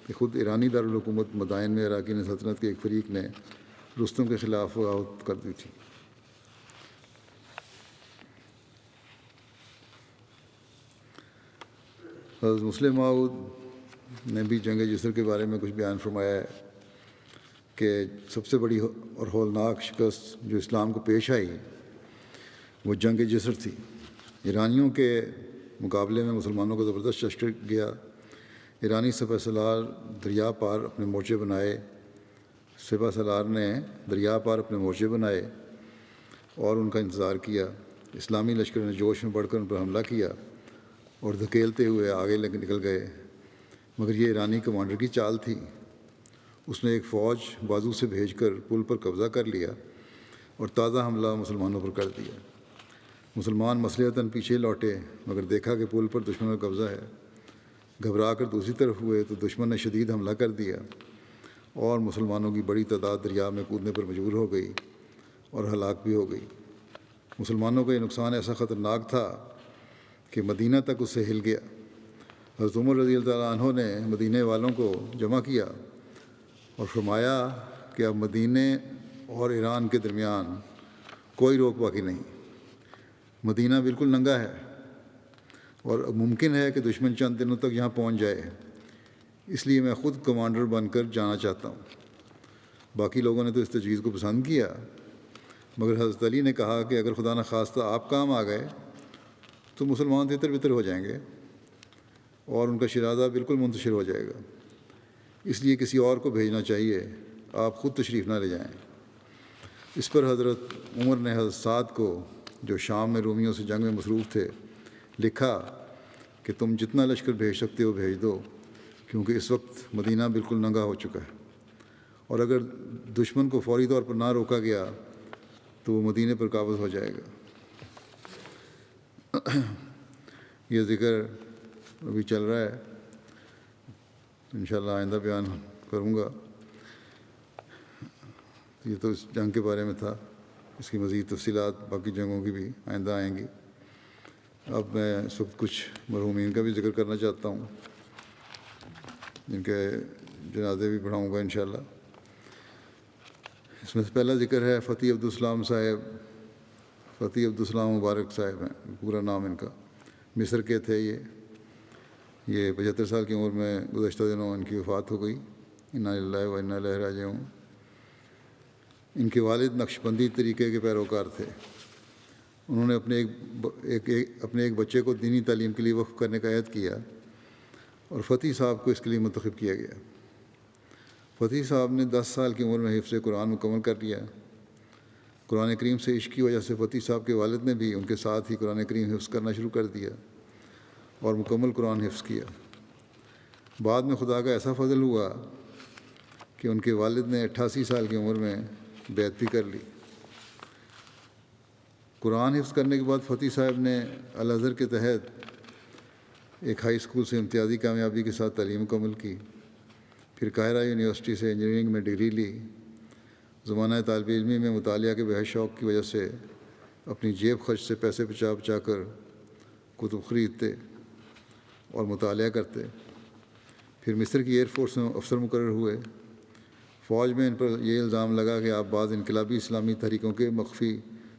کہ خود ایرانی دارالحکومت مدائن میں اراکین سلطنت کے ایک فریق نے رستم کے خلاف بغاوت کر دی تھی۔ حضرت مسلم موعود نے بھی جنگ جسر کے بارے میں کچھ بیان فرمایا ہے کہ سب سے بڑی اور ہولناک شکست جو اسلام کو پیش آئی وہ جنگ جسر تھی۔ ایرانیوں کے مقابلے میں مسلمانوں کو زبردست لشکر گیا۔ ایرانی سپہ سالار دریا پار اپنے مورچے بنائے سپہ سالار نے دریا پار اپنے مورچے بنائے اور ان کا انتظار کیا۔ اسلامی لشکر نے جوش میں بڑھ کر ان پر حملہ کیا اور دھکیلتے ہوئے آگے نکل گئے، مگر یہ ایرانی کمانڈر کی چال تھی۔ اس نے ایک فوج بازو سے بھیج کر پل پر قبضہ کر لیا اور تازہ حملہ مسلمانوں پر کر دیا۔ مسلمان مصلحتاً پیچھے لوٹے، مگر دیکھا کہ پل پر دشمن کا قبضہ ہے۔ گھبرا کر دوسری طرف ہوئے تو دشمن نے شدید حملہ کر دیا اور مسلمانوں کی بڑی تعداد دریا میں کودنے پر مجبور ہو گئی اور ہلاک بھی ہو گئی۔ مسلمانوں کا یہ نقصان ایسا خطرناک تھا کہ مدینہ تک اس سے ہل گیا۔ حضرت عمر رضی اللہ تعالیٰ عنہ نے مدینہ والوں کو جمع کیا اور فرمایا کہ اب مدینہ اور ایران کے درمیان کوئی روک باقی نہیں، مدینہ بالکل ننگا ہے اور اب ممکن ہے کہ دشمن چند دنوں تک یہاں پہنچ جائے، اس لیے میں خود کمانڈر بن کر جانا چاہتا ہوں۔ باقی لوگوں نے تو اس تجویز کو پسند کیا، مگر حضرت علی نے کہا کہ اگر خدا نخواستہ آپ کام آ گئے تو مسلمان تتر بتر ہو جائیں گے اور ان کا شرازہ بالکل منتشر ہو جائے گا، اس لیے کسی اور کو بھیجنا چاہیے، آپ خود تشریف نہ لے جائیں۔ اس پر حضرت عمر نے حضرت سعد کو، جو شام میں رومیوں سے جنگ میں مصروف تھے، لکھا کہ تم جتنا لشکر بھیج سکتے ہو بھیج دو، کیونکہ اس وقت مدینہ بالکل ننگا ہو چکا ہے، اور اگر دشمن کو فوری طور پر نہ روکا گیا تو وہ مدینے پر قابض ہو جائے گا۔ یہ ذکر ابھی چل رہا ہے، انشاءاللہ آئندہ بیان کروں گا۔ یہ تو اس جنگ کے بارے میں تھا، اس کی مزید تفصیلات باقی جنگوں کی بھی آئندہ آئیں گی۔ اب میں اس وقت کچھ مرحومین کا بھی ذکر کرنا چاہتا ہوں، جن کے جنازے بھی پڑھاؤں گا انشاءاللہ۔ اس میں سے پہلا ذکر ہے فتح عبدالسلام صاحب۔ فتح عبدالسلام مبارک صاحب ہیں، پورا نام ان کا، مصر کے تھے۔ یہ 75 سال کی عمر میں گزشتہ دنوں ان کی وفات ہو گئی، انا للہ و انا الیہ راجعون۔ ان کے والد نقشبندی طریقے کے پیروکار تھے۔ انہوں نے اپنے ایک بچے کو دینی تعلیم کے لیے وقف کرنے کا عہد کیا اور فتح صاحب کو اس کے لیے منتخب کیا گیا۔ فتح صاحب نے 10 سال کی عمر میں حفظ قرآن مکمل کر لیا۔ قرآن کریم سے عشق کی وجہ سے فتح صاحب کے والد نے بھی ان کے ساتھ ہی قرآن کریم حفظ کرنا شروع کر دیا اور مکمل قرآن حفظ کیا۔ بعد میں خدا کا ایسا فضل ہوا کہ ان کے والد نے 88 سال کی عمر میں بیعت بھی کر لی۔ قرآن حفظ کرنے کے بعد فتح صاحب نے الازہر کے تحت ایک ہائی اسکول سے امتیازی کامیابی کے ساتھ تعلیم مکمل کی، پھر قاہرہ یونیورسٹی سے انجینئرنگ میں ڈگری لی۔ زمانہ طالب علمی میں مطالعہ کے بے حد شوق کی وجہ سے اپنی جیب خرچ سے پیسے بچا بچا کر کتب خریدتے اور مطالعہ کرتے۔ پھر مصر کی ایئر فورس میں افسر مقرر ہوئے فوج میں ان پر یہ الزام لگا کہ آپ بعض انقلابی اسلامی تحریکوں کے مخفی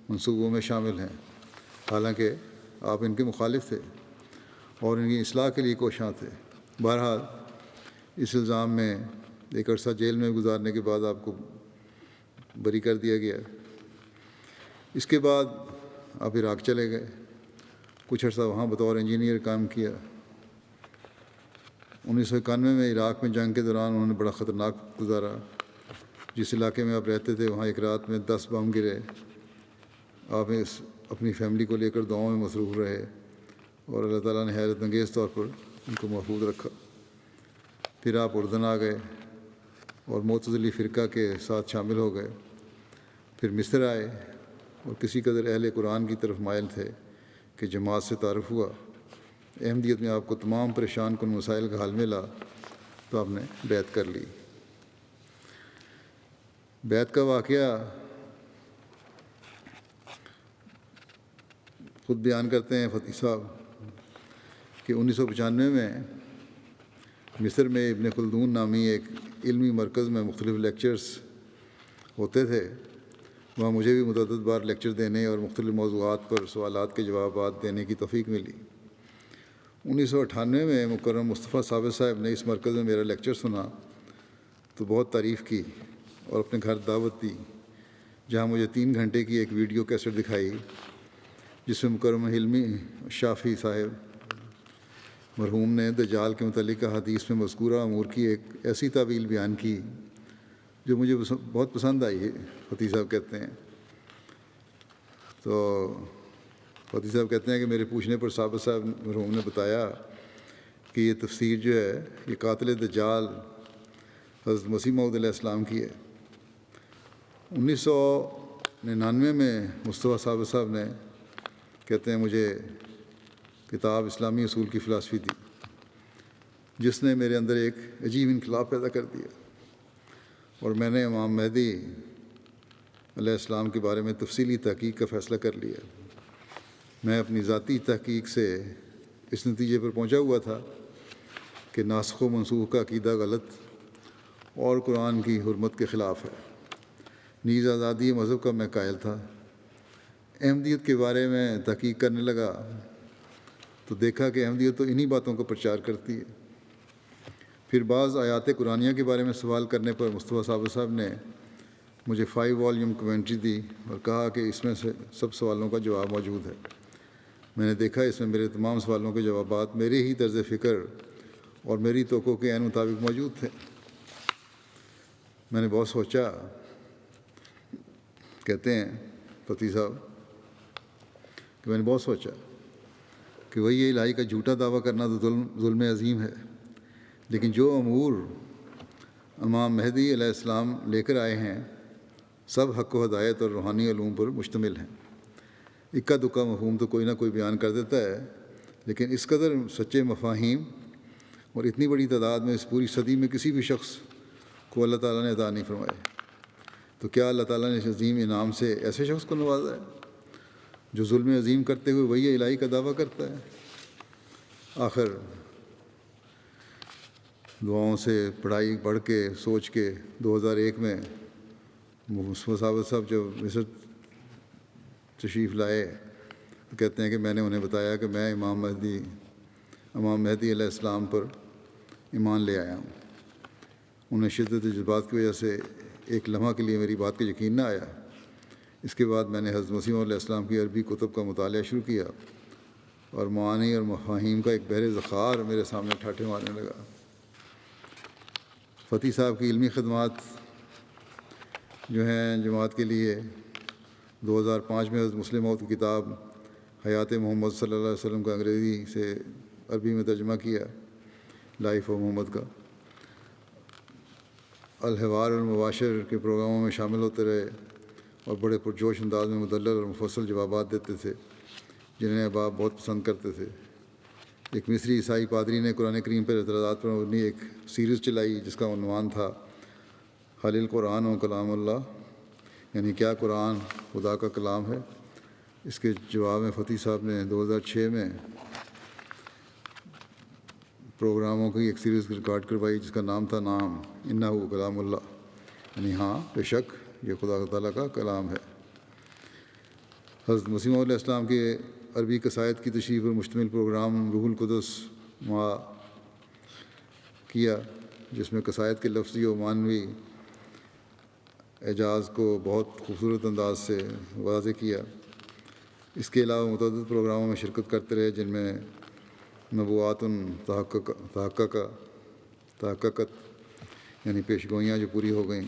منصوبوں میں شامل ہیں، حالانکہ آپ ان کے مخالف تھے اور ان کی اصلاح کے لیے کوشاں تھے۔ بہرحال اس الزام میں ایک عرصہ جیل میں گزارنے کے بعد آپ کو بری کر دیا گیا۔ اس کے بعد آپ عراق چلے گئے، کچھ عرصہ وہاں بطور انجینئر کام کیا۔ 1991 میں عراق میں جنگ کے دوران انہوں نے بڑا خطرناک گزارا۔ جس علاقے میں آپ رہتے تھے وہاں ایک رات میں 10 بم گرے۔ آپ اپنی فیملی کو لے کر دعاؤں میں مصروف رہے اور اللہ تعالیٰ نے حیرت انگیز طور پر ان کو محفوظ رکھا۔ پھر آپ اردن آ گئے اور معتزلی فرقہ کے ساتھ شامل ہو گئے۔ پھر مصر آئے اور کسی قدر اہل قرآن کی طرف مائل تھے کہ جماعت سے تعارف ہوا۔ احمدیت میں آپ کو تمام پریشان کن مسائل کا حل ملا تو آپ نے بیعت کر لی۔ بیعت کا واقعہ خود بیان کرتے ہیں فتح صاحب کہ 1995 میں مصر میں ابن خلدون نامی ایک علمی مرکز میں مختلف لیکچرز ہوتے تھے۔ وہاں مجھے بھی متعدد بار لیکچر دینے اور مختلف موضوعات پر سوالات کے جوابات دینے کی توفیق ملی۔ 1998 میں مکرم مصطفیٰ ثابت صاحب نے اس مرکز میں میرا لیکچر سنا تو بہت تعریف کی اور اپنے گھر دعوت دی، جہاں مجھے 3 گھنٹے کی ایک ویڈیو کیسٹ دکھائی جس میں مکرم حلمی شافی صاحب مرحوم نے دجال کے متعلق احادیث میں مذکورہ امور کی ایک ایسی تعویل بیان کی جو مجھے بہت پسند آئی ہے، فتح صاحب کہتے ہیں۔ تو فتح صاحب کہتے ہیں کہ میرے پوچھنے پر ثابت صاحب مرحوم نے بتایا کہ یہ تفسیر جو ہے یہ قاتل دجال حضرت مسیح موعود علیہ السلام کی ہے۔ 1999 میں مصطفیٰ ثابت صاحب نے کہتے ہیں مجھے کتاب اسلامی اصول کی فلاسفی دی، جس نے میرے اندر ایک عجیب انقلاب پیدا کر دیا اور میں نے امام مہدی علیہ السلام کے بارے میں تفصیلی تحقیق کا فیصلہ کر لیا۔ میں اپنی ذاتی تحقیق سے اس نتیجے پر پہنچا ہوا تھا کہ ناسخ و منسوخ کا عقیدہ غلط اور قرآن کی حرمت کے خلاف ہے۔ نیز آزادی مذہب کا میں قائل تھا۔ احمدیت کے بارے میں تحقیق کرنے لگا تو دیکھا کہ احمدیت تو انہی باتوں کا پرچار کرتی ہے۔ پھر بعض آیات قرآنیہ کے بارے میں سوال کرنے پر مصطفیٰ ثابت صاحب نے مجھے 5 والیوم کمنٹری دی اور کہا کہ اس میں سے سب سوالوں کا جواب موجود ہے۔ میں نے دیکھا اس میں میرے تمام سوالوں کے جوابات میرے ہی طرز فکر اور میری توقع کے عین مطابق موجود تھے۔ میں نے بہت سوچا، کہتے ہیں فتح صاحب کہ میں نے بہت سوچا کہ وہی الہی کا جھوٹا دعویٰ کرنا تو ظلم عظیم ہے، لیکن جو امور امام مہدی علیہ السلام لے کر آئے ہیں سب حق و ہدایت اور روحانی علوم پر مشتمل ہیں۔ اکا دکا مفہوم تو کوئی نہ کوئی بیان کر دیتا ہے، لیکن اس قدر سچے مفاہیم اور اتنی بڑی تعداد میں اس پوری صدی میں کسی بھی شخص کو اللہ تعالیٰ نے عطا نہیں فرمائے۔ تو کیا اللہ تعالیٰ نے اس عظیم انعام سے ایسے شخص کو نوازا ہے جو ظلم عظیم کرتے ہوئے وہی الہی کا دعویٰ کرتا ہے؟ آخر دعاؤں سے پڑھائی پڑھ کے سوچ کے 2001 میں مصطفیٰ ثابت صاحب جب مصر تشریف لائے تو کہتے ہیں کہ میں نے انہیں بتایا کہ میں امام مہدی علیہ السلام پر ایمان لے آیا ہوں۔ انہیں شدت جذبات کی وجہ سے ایک لمحہ کے لیے میری بات کا یقین نہ آیا۔ اس کے بعد میں نے حضرت مسیح علیہ السلام کی عربی کتب کا مطالعہ شروع کیا اور معانی اور مفاہیم کا ایک بحر ذخار میرے سامنے ٹھاٹھے مارنے لگا۔ فتح صاحب کی علمی خدمات جو ہیں جماعت کے لیے 2005 میں حضرت مسلم موعود کی کتاب حیات محمد صلی اللہ علیہ وسلم کا انگریزی سے عربی میں ترجمہ کیا، لائف آف محمد کا۔ الحوار المباشر کے پروگراموں میں شامل ہوتے رہے اور بڑے پرجوش انداز میں مدلل اور مفصل جوابات دیتے تھے جنہیں احباب بہت پسند کرتے تھے۔ ایک مصری عیسائی پادری نے قرآن کریم پر اعتراضات پر مبنی ایک سیریز چلائی جس کا عنوان تھا حل القرآن و کلام اللہ، یعنی کیا قرآن خدا کا کلام ہے۔ اس کے جواب میں فتح صاحب نے 2006 میں پروگراموں کی ایک سیریز ریکارڈ کروائی جس کا نام تھا انہ کلام اللہ۔ یعنی ہاں بے شک یہ خدا تعالیٰ کا کلام ہے۔ حضرت مسیح موعود علیہ السلام کے عربی قصائد کی تشریح پر مشتمل پروگرام روح القدس مع کیا، جس میں قصائد کے لفظی و معنوی اعجاز کو بہت خوبصورت انداز سے واضح کیا۔ اس کے علاوہ متعدد پروگراموں میں شرکت کرتے رہے، جن میں نبوات تحققت یعنی پیشگوئیاں جو پوری ہو گئیں،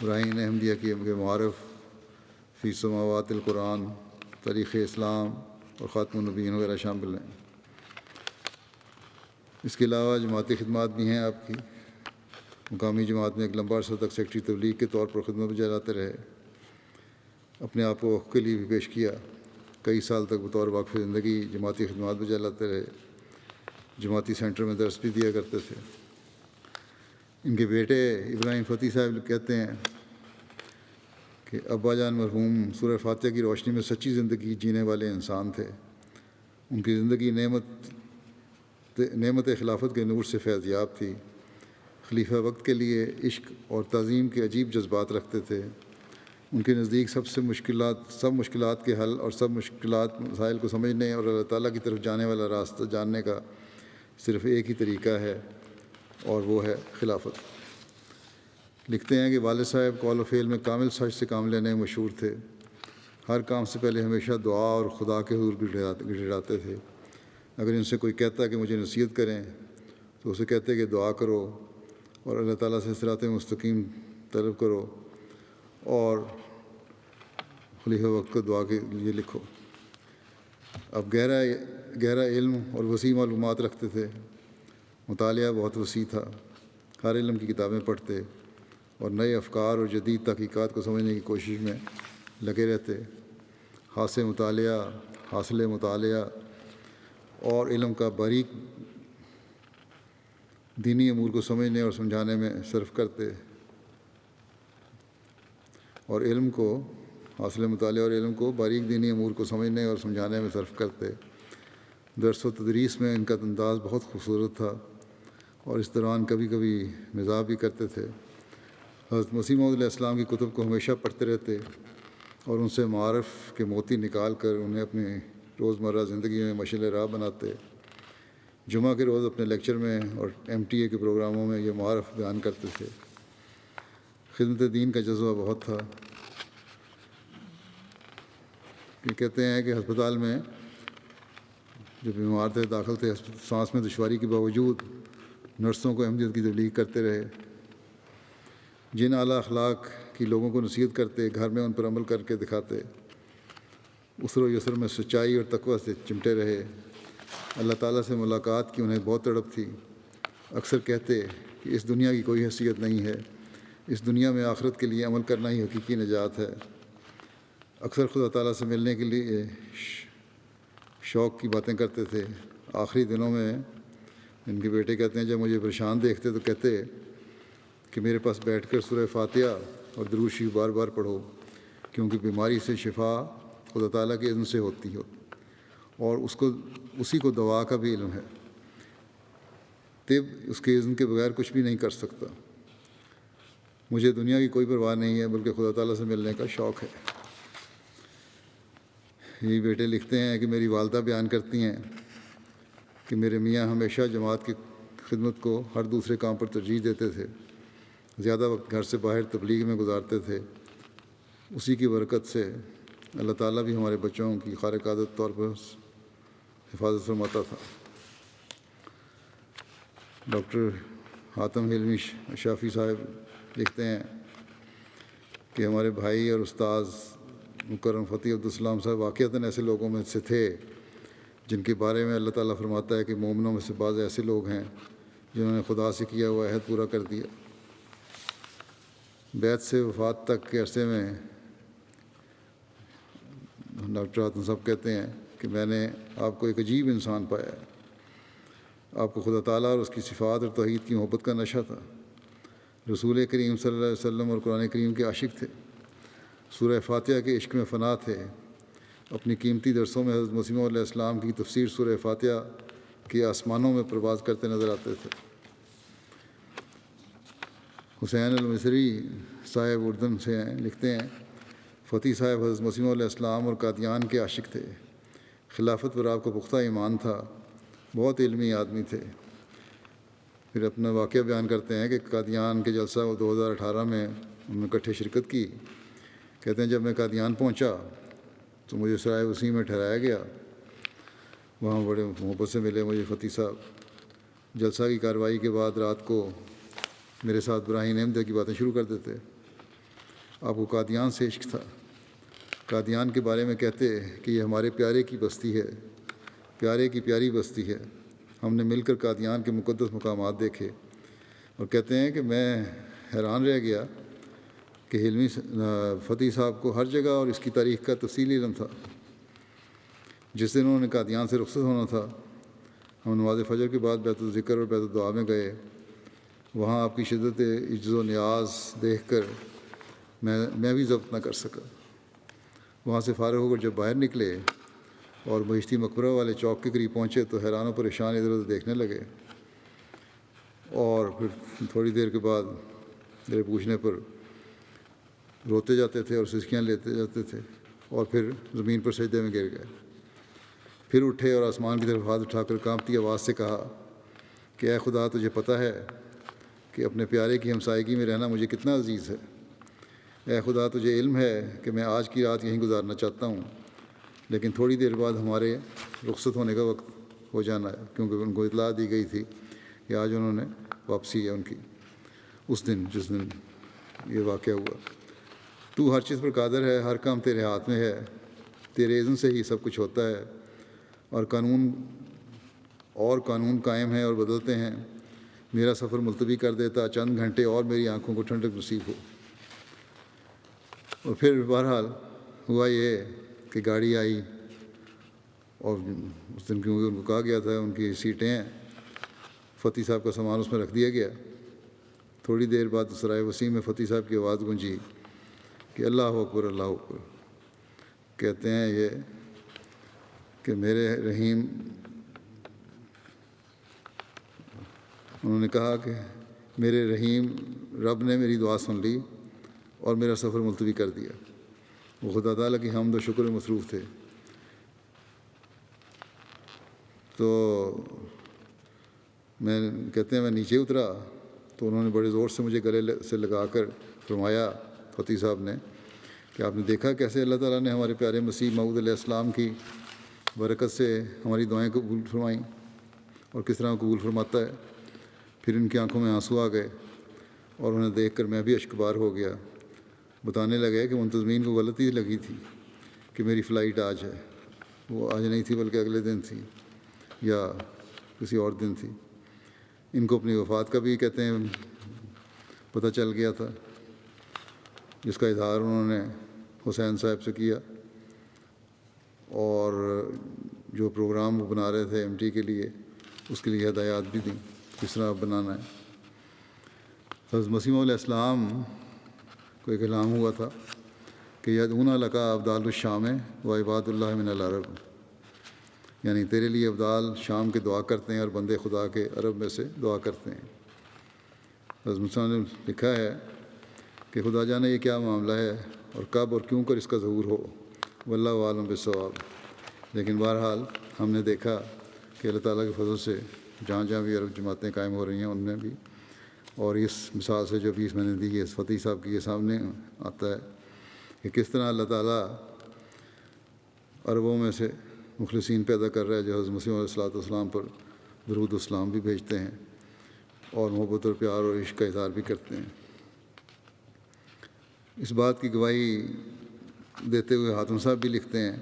براہین احمدیہ کی معارف، فی سماوات القرآن، تاریخ اسلام اور خاتم النبیین وغیرہ شامل ہیں۔ اس کے علاوہ جماعتی خدمات بھی ہیں آپ کی۔ مقامی جماعت میں ایک لمبا عرصہ تک سیکٹری تبلیغ کے طور پر خدمت بجالاتے رہے، اپنے آپ کو وقف کے لیے بھی پیش کیا، کئی سال تک بطور وقف زندگی جماعتی خدمات بجالاتے رہے، جماعتی سینٹر میں درس بھی دیا کرتے تھے۔ ان کے بیٹے ابراہیم فتیح صاحب کہتے ہیں کہ ابا جان مرحوم سورہ فاتحہ کی روشنی میں سچی زندگی جینے والے انسان تھے۔ ان کی زندگی نعمت خلافت کے نور سے فیض یاب تھی۔ خلیفہ وقت کے لیے عشق اور تعظیم کے عجیب جذبات رکھتے تھے۔ ان کے نزدیک سب مشکلات کے حل اور سب مسائل کو سمجھنے اور اللہ تعالیٰ کی طرف جانے والا راستہ جاننے کا صرف ایک ہی طریقہ ہے، اور وہ ہے خلافت۔ لکھتے ہیں کہ والد صاحب قول و فعل میں کامل سچ سے کام لینے میں مشہور تھے۔ ہر کام سے پہلے ہمیشہ دعا اور خدا کے حضور گڑگڑاتے تھے۔ اگر ان سے کوئی کہتا کہ مجھے نصیحت کریں تو اسے کہتے کہ دعا کرو اور اللہ تعالیٰ سے صراط مستقیم طلب کرو، اور خلیفہ وقت کو دعا کے لیے لکھو۔ اب گہرا علم اور وسیع معلومات رکھتے تھے۔ مطالعہ بہت وسیع تھا، ہر علم کی کتابیں پڑھتے اور نئے افکار اور جدید تحقیقات کو سمجھنے کی کوشش میں لگے رہتے۔ حاصل مطالعہ اور علم کا باریک دینی امور کو سمجھنے اور سمجھانے میں صرف کرتے، اور حاصل مطالعہ اور علم کو باریک دینی امور کو سمجھنے اور سمجھانے میں صرف کرتے۔ درس و تدریس میں ان کا انداز بہت خوبصورت تھا، اور اس دوران کبھی کبھی مزاح بھی کرتے تھے۔ حضرت مسیح موعود علیہ السلام کی کتب کو ہمیشہ پڑھتے رہتے اور ان سے معارف کے موتی نکال کر انہیں اپنی روزمرہ زندگی میں مشعل راہ بناتے۔ جمعہ کے روز اپنے لیکچر میں اور MTA کے پروگراموں میں یہ معارف بیان کرتے تھے۔ خدمت دین کا جذبہ بہت تھا۔ یہ کہتے ہیں کہ ہسپتال میں جو بیمار تھے داخل تھے، سانس میں دشواری کے باوجود نرسوں کو احمدیت کی تبلیغ کرتے رہے۔ جن اعلیٰ اخلاق کی لوگوں کو نصیحت کرتے، گھر میں ان پر عمل کر کے دکھاتے۔ اسر و یسر میں سچائی اور تقوی سے چمٹے رہے۔ اللہ تعالیٰ سے ملاقات کی انہیں بہت تڑپ تھی۔ اکثر کہتے کہ اس دنیا کی کوئی حیثیت نہیں ہے، اس دنیا میں آخرت کے لیے عمل کرنا ہی حقیقی نجات ہے۔ اکثر خدا تعالیٰ سے ملنے کے لیے شوق کی باتیں کرتے تھے۔ آخری دنوں میں ان کے بیٹے کہتے ہیں جب مجھے پریشان دیکھتے تو کہتے کہ میرے پاس بیٹھ کر سورہ فاتحہ اور درود شریف بار بار پڑھو، کیونکہ بیماری سے شفا خدا تعالیٰ کے اذن سے ہوتی ہو، اور اسی کو دوا کا بھی علم ہے۔ طب اس کے اذن کے بغیر کچھ بھی نہیں کر سکتا۔ مجھے دنیا کی کوئی پرواہ نہیں ہے، بلکہ خدا تعالیٰ سے ملنے کا شوق ہے۔ یہی بیٹے لکھتے ہیں کہ میری والدہ بیان کرتی ہیں کہ میرے میاں ہمیشہ جماعت کی خدمت کو ہر دوسرے کام پر ترجیح دیتے تھے، زیادہ وقت گھر سے باہر تبلیغ میں گزارتے تھے۔ اسی کی برکت سے اللہ تعالیٰ بھی ہمارے بچوں کی خارق عادت طور پر حفاظت فرماتا تھا۔ ڈاکٹر حاتم حلمی شافی صاحب لکھتے ہیں کہ ہمارے بھائی اور استاذ مکرم فتیح عبدالسلام صاحب واقعتاً ایسے لوگوں میں سے تھے جن کے بارے میں اللہ تعالیٰ فرماتا ہے کہ مومنوں میں سے بعض ایسے لوگ ہیں جنہوں نے خدا سے کیا ہوا عہد پورا کر دیا۔ بیعت سے وفات تک کے عرصے میں ڈاکٹر حاتم صاحب کہتے ہیں کہ میں نے آپ کو ایک عجیب انسان پایا ہے۔ آپ کو خدا تعالیٰ اور اس کی صفات اور توحید کی محبت کا نشہ تھا، رسول کریم صلی اللہ علیہ وسلم اور قرآن کریم کے عاشق تھے، سورہ فاتحہ کے عشق میں فنا تھے۔ اپنی قیمتی درسوں میں حضرت مسیح موعود علیہ السلام کی تفسیر سورہ فاتحہ کے آسمانوں میں پرواز کرتے نظر آتے تھے۔ حسین المصری صاحب اردن سے ہیں، لکھتے ہیں فتح صاحب حضرت مسیح علیہ السلام اور قادیان کے عاشق تھے، خلافت پر آپ کا پختہ ایمان تھا، بہت علمی آدمی تھے۔ پھر اپنا واقعہ بیان کرتے ہیں کہ قادیان کے جلسہ 2018 میں انہوں نے اکٹھے شرکت کی۔ کہتے ہیں جب میں قادیان پہنچا تو مجھے سرائے وسیم میں ٹھہرایا گیا، وہاں بڑے محبت سے ملے مجھے فتح صاحب۔ جلسہ کی کارروائی کے بعد رات کو میرے ساتھ براہین احمدیہ کی باتیں شروع کر دیتے۔ آپ کو قادیان سے عشق تھا، قادیان کے بارے میں کہتے کہ یہ ہمارے پیارے کی بستی ہے، پیارے کی پیاری بستی ہے۔ ہم نے مل کر قادیان کے مقدس مقامات دیکھے، اور کہتے ہیں کہ میں حیران رہ گیا کہ حلمی فتح صاحب کو ہر جگہ اور اس کی تاریخ کا تفصیلی علم تھا۔ جس دن انہوں نے قادیان سے رخصت ہونا تھا، ہم نماز فجر کے بعد بیت الذکر اور بیت الدعا میں گئے۔ وہاں آپ کی شدت عجز و نیاز دیکھ کر میں بھی ضبط نہ کر سکا۔ وہاں سے فارغ ہو کر جب باہر نکلے اور بہشتی مقبرہ والے چوک کے قریب پہنچے تو حیران و پریشان ادھر ادھر دیکھنے لگے، اور پھر تھوڑی دیر کے بعد میرے پوچھنے پر روتے جاتے تھے اور سسکیاں لیتے جاتے تھے، اور پھر زمین پر سجدے میں گر گئے۔ پھر اٹھے اور آسمان کی طرف ہاتھ اٹھا کر کانپتی آواز سے کہا کہ اے خدا، تجھے پتہ ہے کہ اپنے پیارے کی ہمسائیگی میں رہنا مجھے کتنا عزیز ہے۔ اے خدا، تجھے علم ہے کہ میں آج کی رات یہیں گزارنا چاہتا ہوں، لیکن تھوڑی دیر بعد ہمارے رخصت ہونے کا وقت ہو جانا ہے، کیونکہ ان کو اطلاع دی گئی تھی کہ آج انہوں نے واپسی ہے ان کی، اس دن جس دن یہ واقعہ ہوا۔ تو ہر چیز پر قادر ہے، ہر کام تیرے ہاتھ میں ہے، تیرے اذن سے ہی سب کچھ ہوتا ہے، اور قانون قائم ہے اور بدلتے ہیں۔ میرا سفر ملتوی کر دیتا چند گھنٹے اور میری آنکھوں کو ٹھنڈک نصیب ہو۔ اور پھر بہرحال ہوا یہ کہ گاڑی آئی، اور اس دن کیونکہ ان کو کہا گیا تھا ان کی سیٹیں ہیں، فتح صاحب کا سامان اس میں رکھ دیا گیا۔ تھوڑی دیر بعد سرائے وسیم میں فتح صاحب کی آواز گونجی کہ اللہ اکبر، اللہ اکبر۔ کہتے ہیں یہ کہ میرے رحیم، انہوں نے کہا کہ میرے رحیم رب نے میری دعا سن لی اور میرا سفر ملتوی کر دیا۔ وہ خدا تعالیٰ کی حمد و شکر میں مصروف تھے۔ تو کہتے ہیں میں نیچے اترا تو انہوں نے بڑے زور سے مجھے گلے سے لگا کر فرمایا، فتح صاحب نے، کہ آپ نے دیکھا کیسے اللہ تعالیٰ نے ہمارے پیارے مسیح موعود علیہ السلام کی برکت سے ہماری دعائیں قبول فرمائیں، اور کس طرح قبول فرماتا ہے۔ پھر ان کی آنکھوں میں آنسو آ گئے، اور انہیں دیکھ کر میں بھی اشکبار ہو گیا۔ بتانے لگے کہ منتظمین کو غلطی لگی تھی کہ میری فلائٹ آج ہے، وہ آج نہیں تھی بلکہ اگلے دن تھی یا کسی اور دن تھی۔ ان کو اپنی وفات کا بھی کہتے ہیں پتہ چل گیا تھا، جس کا اظہار انہوں نے حسین صاحب سے کیا، اور جو پروگرام وہ بنا رہے تھے MT کے لیے، اس کے لیے ہدایات بھی دیں کس طرح بنانا ہے۔ حضرت مسیح علیہ السلام کو ایک اعلان ہوا تھا کہ یدعون لک ابدال الشام و عباد اللہ من العرب، یعنی تیرے لیے ابدال شام کے دعا کرتے ہیں اور بندے خدا کے عرب میں سے دعا کرتے ہیں۔ حضرت مسیح نے لکھا ہے کہ خدا جانے یہ کیا معاملہ ہے اور کب اور کیوں کر اس کا ظہور ہو، واللہ عالم بالصواب۔ لیکن بہرحال ہم نے دیکھا کہ اللہ تعالیٰ کے فضل سے جہاں جہاں بھی عرب جماعتیں قائم ہو رہی ہیں ان میں بھی، اور اس مثال سے جو بھی میں نے دی ہے اس فتح صاحب کی، یہ سامنے آتا ہے کہ کس طرح اللہ تعالیٰ عربوں میں سے مخلصین پیدا کر رہا ہے جو حضرت مسیح علیہ السلام پر درود و اسلام بھی بھیجتے ہیں اور محبت اور پیار اور عشق کا اظہار بھی کرتے ہیں۔ اس بات کی گواہی دیتے ہوئے حاتم صاحب بھی لکھتے ہیں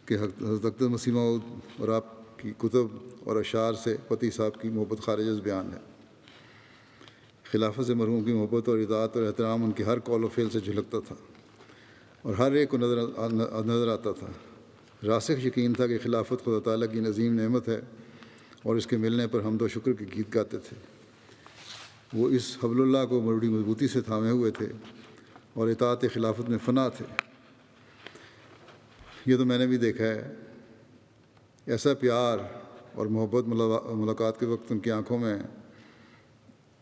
کہ حضرت اقدس مسیح موعود اور آپ کی کتب اور اشعار سے فتح صاحب کی محبت خارج از بیان ہے۔ خلافت سے مرحوم کی محبت اور اطاعت اور احترام ان کے ہر قول و فعل سے جھلکتا تھا اور ہر ایک کو نظر آتا تھا۔ راسخ یقین تھا کہ خلافت خدا تعالیٰ کی عظیم نعمت ہے اور اس کے ملنے پر حمد و شکر کے گیت گاتے تھے۔ وہ اس حبل اللہ کو بڑی مضبوطی سے تھامے ہوئے تھے اور اطاعت خلافت میں فنا تھے۔ یہ تو میں نے بھی دیکھا ہے، ایسا پیار اور محبت ملاقات کے وقت ان کی آنکھوں میں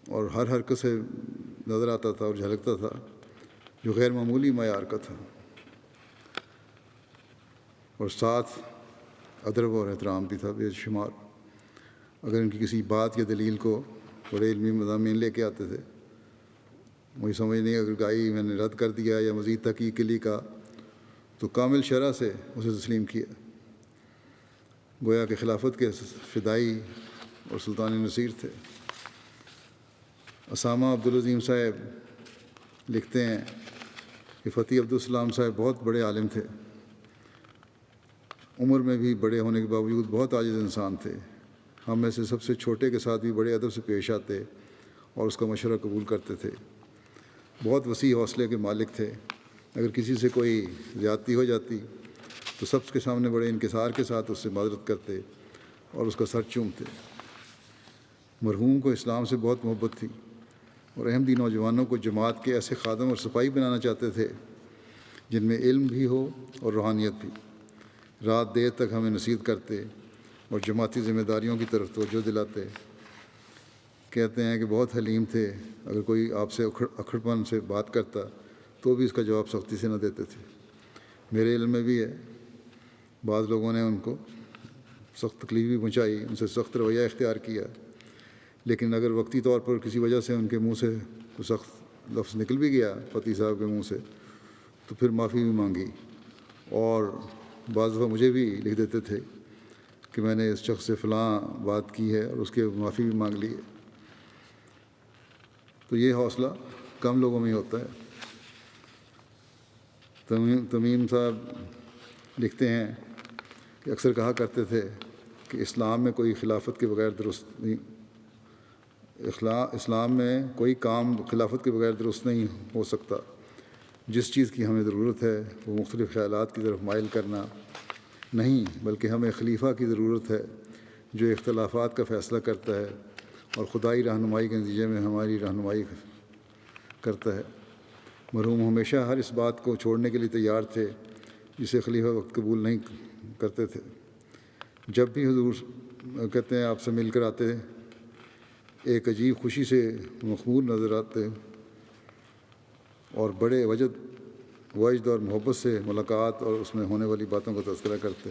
اور ہر حرکت سے نظر آتا تھا اور جھلکتا تھا جو غیر معمولی معیار کا تھا، اور ساتھ ادب اور احترام بھی تھا بے شمار۔ اگر ان کی کسی بات یا دلیل کو بڑے علمی مضامین لے کے آتے تھے، مجھے سمجھ نہیں، اگر گائی میں نے رد کر دیا یا مزید تحقیق کے لیے کہا تو کامل شرح سے اسے تسلیم کیا، گویا کہ خلافت کے فدائی اور سلطان نصیر تھے۔ اسامہ عبدالعظیم صاحب لکھتے ہیں کہ فتح عبدالسلام صاحب بہت بڑے عالم تھے، عمر میں بھی بڑے ہونے کے باوجود بہت عاجز انسان تھے۔ ہم میں سے سب سے چھوٹے کے ساتھ بھی بڑے ادب سے پیش آتے اور اس کا مشورہ قبول کرتے تھے۔ بہت وسیع حوصلے کے مالک تھے، اگر کسی سے کوئی زیادتی ہو جاتی تو سب کے سامنے بڑے انکسار کے ساتھ اس سے معذرت کرتے اور اس کا سر چومتے۔ مرحوم کو اسلام سے بہت محبت تھی اور احمدی نوجوانوں کو جماعت کے ایسے خادم اور سپاہی بنانا چاہتے تھے جن میں علم بھی ہو اور روحانیت بھی۔ رات دیر تک ہمیں نصیحت کرتے اور جماعتی ذمہ داریوں کی طرف توجہ دلاتے۔ کہتے ہیں کہ بہت حلیم تھے، اگر کوئی آپ سے اکھڑپن سے بات کرتا تو بھی اس کا جواب سختی سے نہ دیتے تھے۔ میرے علم میں بھی ہے بعض لوگوں نے ان کو سخت تکلیف بھی پہنچائی، ان سے سخت رویہ اختیار کیا، لیکن اگر وقتی طور پر کسی وجہ سے ان کے منہ سے کوئی سخت لفظ نکل بھی گیا فتح صاحب کے منہ سے تو پھر معافی بھی مانگی، اور بعض دفعہ مجھے بھی لکھ دیتے تھے کہ میں نے اس شخص سے فلاں بات کی ہے اور اس کے معافی بھی مانگ لی ہے۔ تو یہ حوصلہ کم لوگوں میں ہی ہوتا ہے۔ تمیم صاحب لکھتے ہیں کہ اکثر کہا کرتے تھے کہ اسلام میں کوئی خلافت کے بغیر درست نہیں، اسلام میں کوئی کام خلافت کے بغیر درست نہیں ہو سکتا۔ جس چیز کی ہمیں ضرورت ہے وہ مختلف خیالات کی طرف مائل کرنا نہیں، بلکہ ہمیں خلیفہ کی ضرورت ہے جو اختلافات کا فیصلہ کرتا ہے اور خدائی رہنمائی کے نتیجے میں ہماری رہنمائی کرتا ہے۔ مرحوم ہمیشہ ہر اس بات کو چھوڑنے کے لیے تیار تھے جسے خلیفہ وقت قبول نہیں کرتے تھے۔ جب بھی حضور کہتے ہیں آپ سے مل کر آتے ایک عجیب خوشی سے مخمور نظر آتے اور بڑے وجد اور محبت سے ملاقات اور اس میں ہونے والی باتوں کا تذکرہ کرتے۔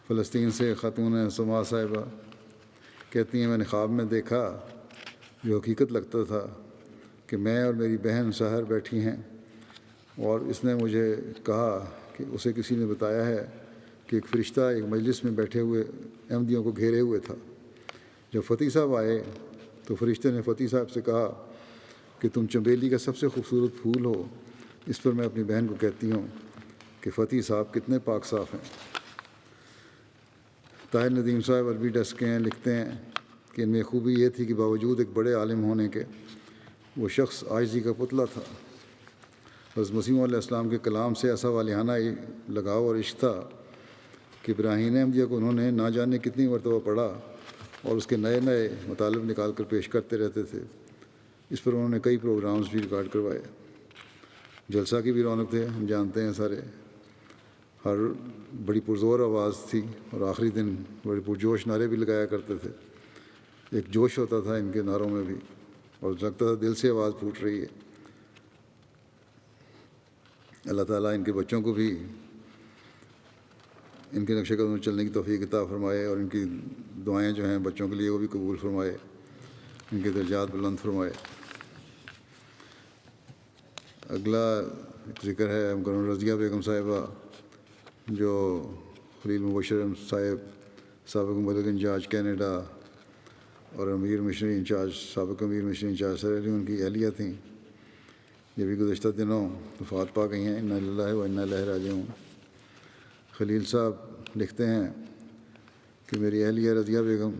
فلسطین سے خاتون سما صاحبہ کہتی ہیں میں نے خواب میں دیکھا جو حقیقت لگتا تھا کہ میں اور میری بہن سحر بیٹھی ہیں اور اس نے مجھے کہا کہ اسے کسی نے بتایا ہے کہ ایک فرشتہ ایک مجلس میں بیٹھے ہوئے احمدیوں کو گھیرے ہوئے تھا۔ جب فتح صاحب آئے تو فرشتے نے فتح صاحب سے کہا کہ تم چنبیلی کا سب سے خوبصورت پھول ہو۔ اس پر میں اپنی بہن کو کہتی ہوں کہ فتح صاحب کتنے پاک صاف ہیں۔ طاہر ندیم صاحب عربی ڈسک ہیں، لکھتے ہیں کہ ان میں خوبی یہ تھی کہ باوجود ایک بڑے عالم ہونے کے وہ شخص عاجزی کا پتلا تھا۔ حضرت مسیح علیہ السلام کے کلام سے ایسا والہانہ لگاؤ اور عشق تھا کہ براہین احمدیہ کو انہوں نے نہ جانے کتنی مرتبہ پڑھا اور اس کے نئے نئے مطالب نکال کر پیش کرتے رہتے تھے۔ اس پر انہوں نے کئی پروگرامز بھی ریکارڈ کروائے۔ جلسہ کی بھی رونق تھے، ہم جانتے ہیں سارے، ہر بڑی پرزور آواز تھی اور آخری دن بڑے پرجوش نعرے بھی لگایا کرتے تھے۔ ایک جوش ہوتا تھا ان کے نعروں میں بھی اور لگتا تھا دل سے آواز پھوٹ رہی ہے۔ اللہ تعالیٰ ان کے بچوں کو بھی ان کے نقش قدم چلنے کی توفیق عطا فرمائے اور ان کی دعائیں جو ہیں بچوں کے لیے وہ بھی قبول فرمائے، ان کے درجات بلند فرمائے۔ اگلا ذکر ہے مکرمہ رضیہ بیگم صاحبہ جو خلیل مبشر صاحب سابق مبلغ انچارج کینیڈا اور امیر مشنری انچارج سابق امیر مشنری انچارج سیرا لیون کی اہلیہ تھیں۔ یہ بھی گزشتہ دنوں وفات پا گئی ہیں، انا للہ و انا الیہ راجعون۔ خلیل صاحب لکھتے ہیں کہ میری اہلیہ رضیہ بیگم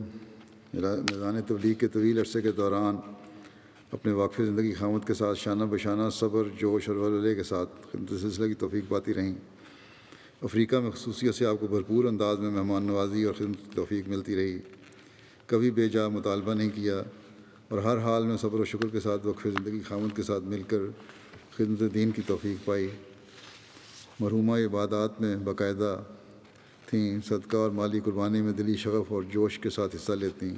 میدان تبلیغ کے طویل عرصے کے دوران اپنے واقف زندگی خامد کے ساتھ شانہ بشانہ صبر، جوش اور ولولے کے ساتھ خدمت سلسلہ کی توفیق پاتی رہیں۔ افریقہ میں خصوصیت سے آپ کو بھرپور انداز میں مہمان نوازی اور خدمت کی توفیق ملتی رہی، کبھی بے جا مطالبہ نہیں کیا اور ہر حال میں صبر و شکر کے ساتھ وقف زندگی خامد کے ساتھ مل کر خدمت دین کی توفیق پائی۔ مرحومہ عبادات میں باقاعدہ تھیں، صدقہ اور مالی قربانی میں دلی شغف اور جوش کے ساتھ حصہ لیتی،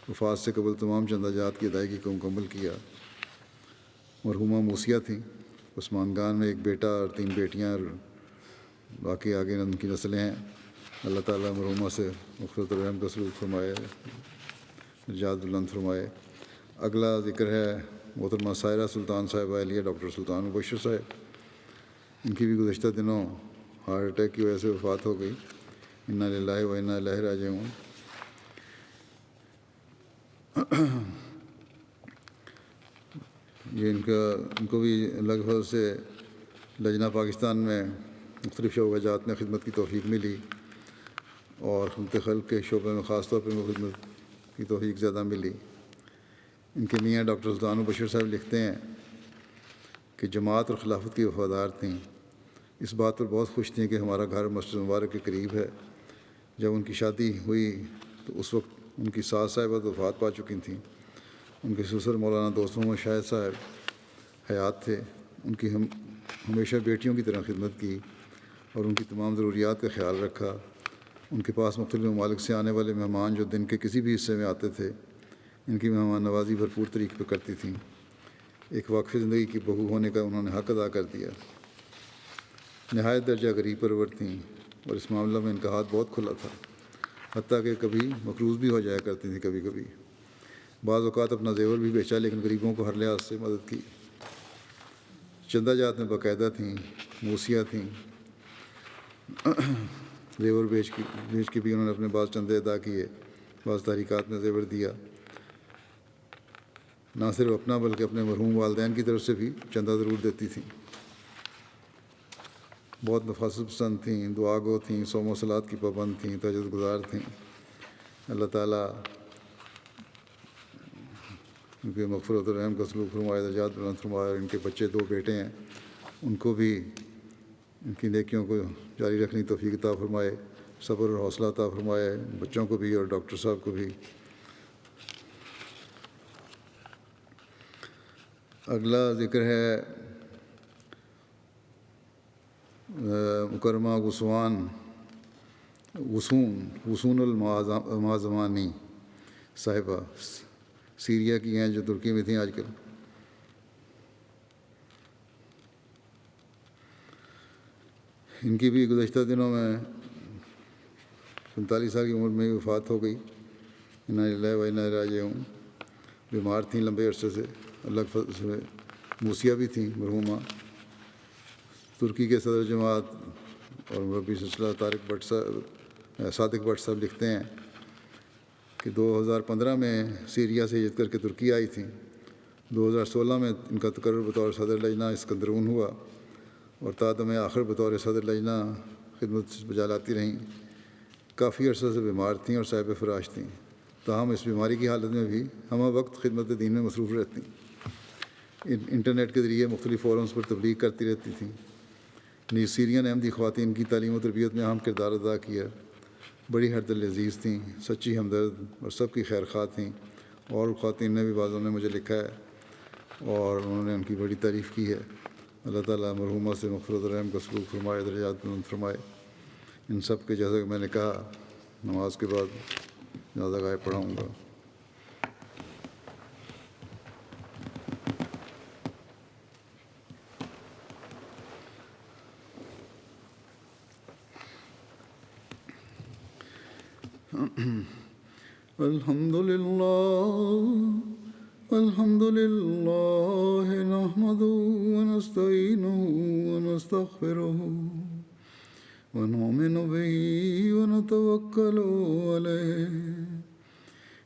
وفات سے قبل تمام چندہ جات کی ادائیگی کو مکمل کیا۔ مرحومہ موسیہ تھیں۔ عثمان میں ایک بیٹا اور 3 بیٹیاں اور باقی آگے ان کی نسلیں ہیں۔ اللہ تعالیٰ مرحومہ سے مغفرت و رحم کا سلوک فرمائے، درجات بلند فرمائے۔ اگلا ذکر ہے محترمہ سائرہ سلطان صاحبہ اہلیہ ڈاکٹر سلطان مبشر صاحب۔ ان کی بھی گزشتہ دنوں ہارٹ اٹیک کی وجہ سے وفات ہو گئی۔ انا للہ و انا الیہ راجعون۔ یہ ان کو بھی اللہ کے فضل سے لجنہ پاکستان میں مختلف شعبہ جات میں خدمت کی توفیق ملی، اور خدمت خلق کے شعبے میں خاص طور پر خدمت کی توفیق زیادہ ملی۔ ان کے میاں ڈاکٹر سلطان مبشر صاحب لکھتے ہیں کہ جماعت اور خلافت کی وفادار تھیں۔ اس بات پر بہت خوش تھیں کہ ہمارا گھر مسجد مبارک کے قریب ہے۔ جب ان کی شادی ہوئی تو اس وقت ان کی ساس صاحبہ وفات پا چکی تھیں۔ ان کے سسر مولانا دوست محمد شاہد صاحب حیات تھے۔ ان کی ہمیشہ بیٹیوں کی طرح خدمت کی اور ان کی تمام ضروریات کا خیال رکھا۔ ان کے پاس مختلف ممالک سے آنے والے مہمان جو دن کے کسی بھی حصے میں آتے تھے، ان کی مہمان نوازی بھرپور طریقے پہ کرتی تھیں۔ ایک واقف زندگی کی بہو ہونے کا انہوں نے حق ادا کر دیا۔ نہایت درجہ غریب پرور تھیں اور اس معاملہ میں ان کا ہاتھ بہت کھلا تھا، حتیٰ کہ کبھی مقروض بھی ہو جایا کرتی تھیں۔ کبھی کبھی بعض اوقات اپنا زیور بھی بیچا، لیکن غریبوں کو ہر لحاظ سے مدد کی۔ چندہ جات میں باقاعدہ تھیں، موسیہ تھیں۔ زیور بیچ کے بھی انہوں نے اپنے بعض چندے ادا کیے، بعض تحریکات میں زیور دیا۔ نہ صرف اپنا بلکہ اپنے مرحوم والدین کی طرف سے بھی چندہ ضرور دیتی تھیں۔ بہت نفاست پسند تھیں، دعا گو تھیں، صوم و صلات کی پابند تھیں، تہجد گزار تھیں۔ اللہ تعالیٰ ان کے مغفرت و رحم کا سلوک فرمائے، درجات بلند فرمائے۔ اور ان کے بچے 2 بیٹے ہیں، ان کو بھی ان کی نیکیوں کو جاری رکھنے کی توفیق عطا فرمائے، صبر اور حوصلہ عطا فرمائے، بچوں کو بھی اور ڈاکٹر صاحب کو بھی۔ اگلا ذکر ہے مکرمہ وسون المعظمانی صاحبہ، سیریا کی ہیں، جو ترکی میں تھیں آج کل۔ ان کی بھی گزشتہ دنوں میں 45 سال کی عمر میں وفات ہو گئی۔ انا للہ و انا الیہ راجعون۔ بیمار تھیں لمبے عرصے سے، اللہ کے فضل سے۔ موسیہ بھی تھیں مرحومہ۔ ترکی کے صدر جماعت اور مربی سلسلہ صادق بٹ صاحب لکھتے ہیں کہ 2015 میں سیریا سے ہجرت کر کے ترکی آئی تھیں۔ 2016 میں ان کا تقرر بطور صدر لجنہ اسکندرون ہوا، اور تادم آخر بطور صدر لجنہ خدمت بجا لاتی رہیں۔ کافی عرصہ سے بیمار تھیں اور صاحب فراش تھیں، تاہم اس بیماری کی حالت میں بھی ہمہ وقت خدمت دین میں مصروف رہتی۔ انٹرنیٹ کے ذریعے مختلف فورمز پر تبلیغ کرتی رہتی تھیں۔ نیز سیرین احمدی خواتین کی تعلیم و تربیت میں اہم کردار ادا کیا۔ بڑی ہردل عزیز تھیں، سچی ہمدرد اور سب کی خیر خواہ تھیں۔ اور خواتین نے بھی بعضوں نے مجھے لکھا ہے اور انہوں نے ان کی بڑی تعریف کی ہے۔ اللہ تعالیٰ مرحومہ سے مغفرت و رحم کا سلوک فرمائے، درجات بلند فرمائے۔ ان سب کے جیسا کہ میں نے کہا، نماز کے بعد جنازہ گاہ پڑھاؤں گا۔ الحمد لله نحمده ونستعينه ونستغفره ونؤمن به ونتوكل عليه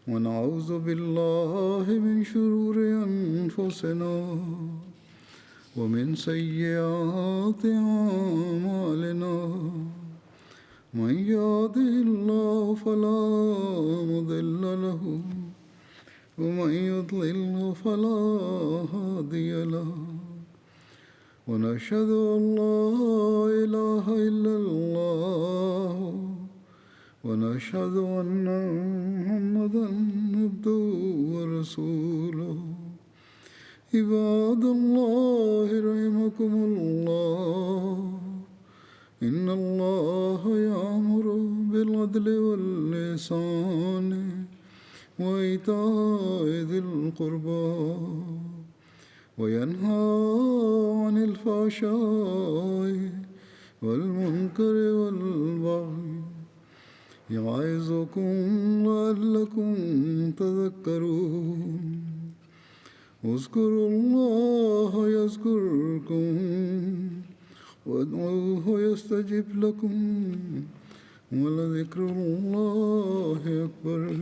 ونعوذ بالله من شرور أنفسنا ومن سيئات أعمالنا من يهده الله فلا مضل له ومن يضلل فلا هادي له ونشهد أن لا إله إلا الله ونشهد أن محمدا عبده ورسوله عباد الله رحمكم الله إن الله يأمر بالعدل والإحسان وإيتاء ذي القربى وينهى عن الفحشاء والمنكر والبغي يعظكم لعلكم تذكرون اذكروا الله يذكركم وادعوه يستجب لكم ولذكر الله أكبر.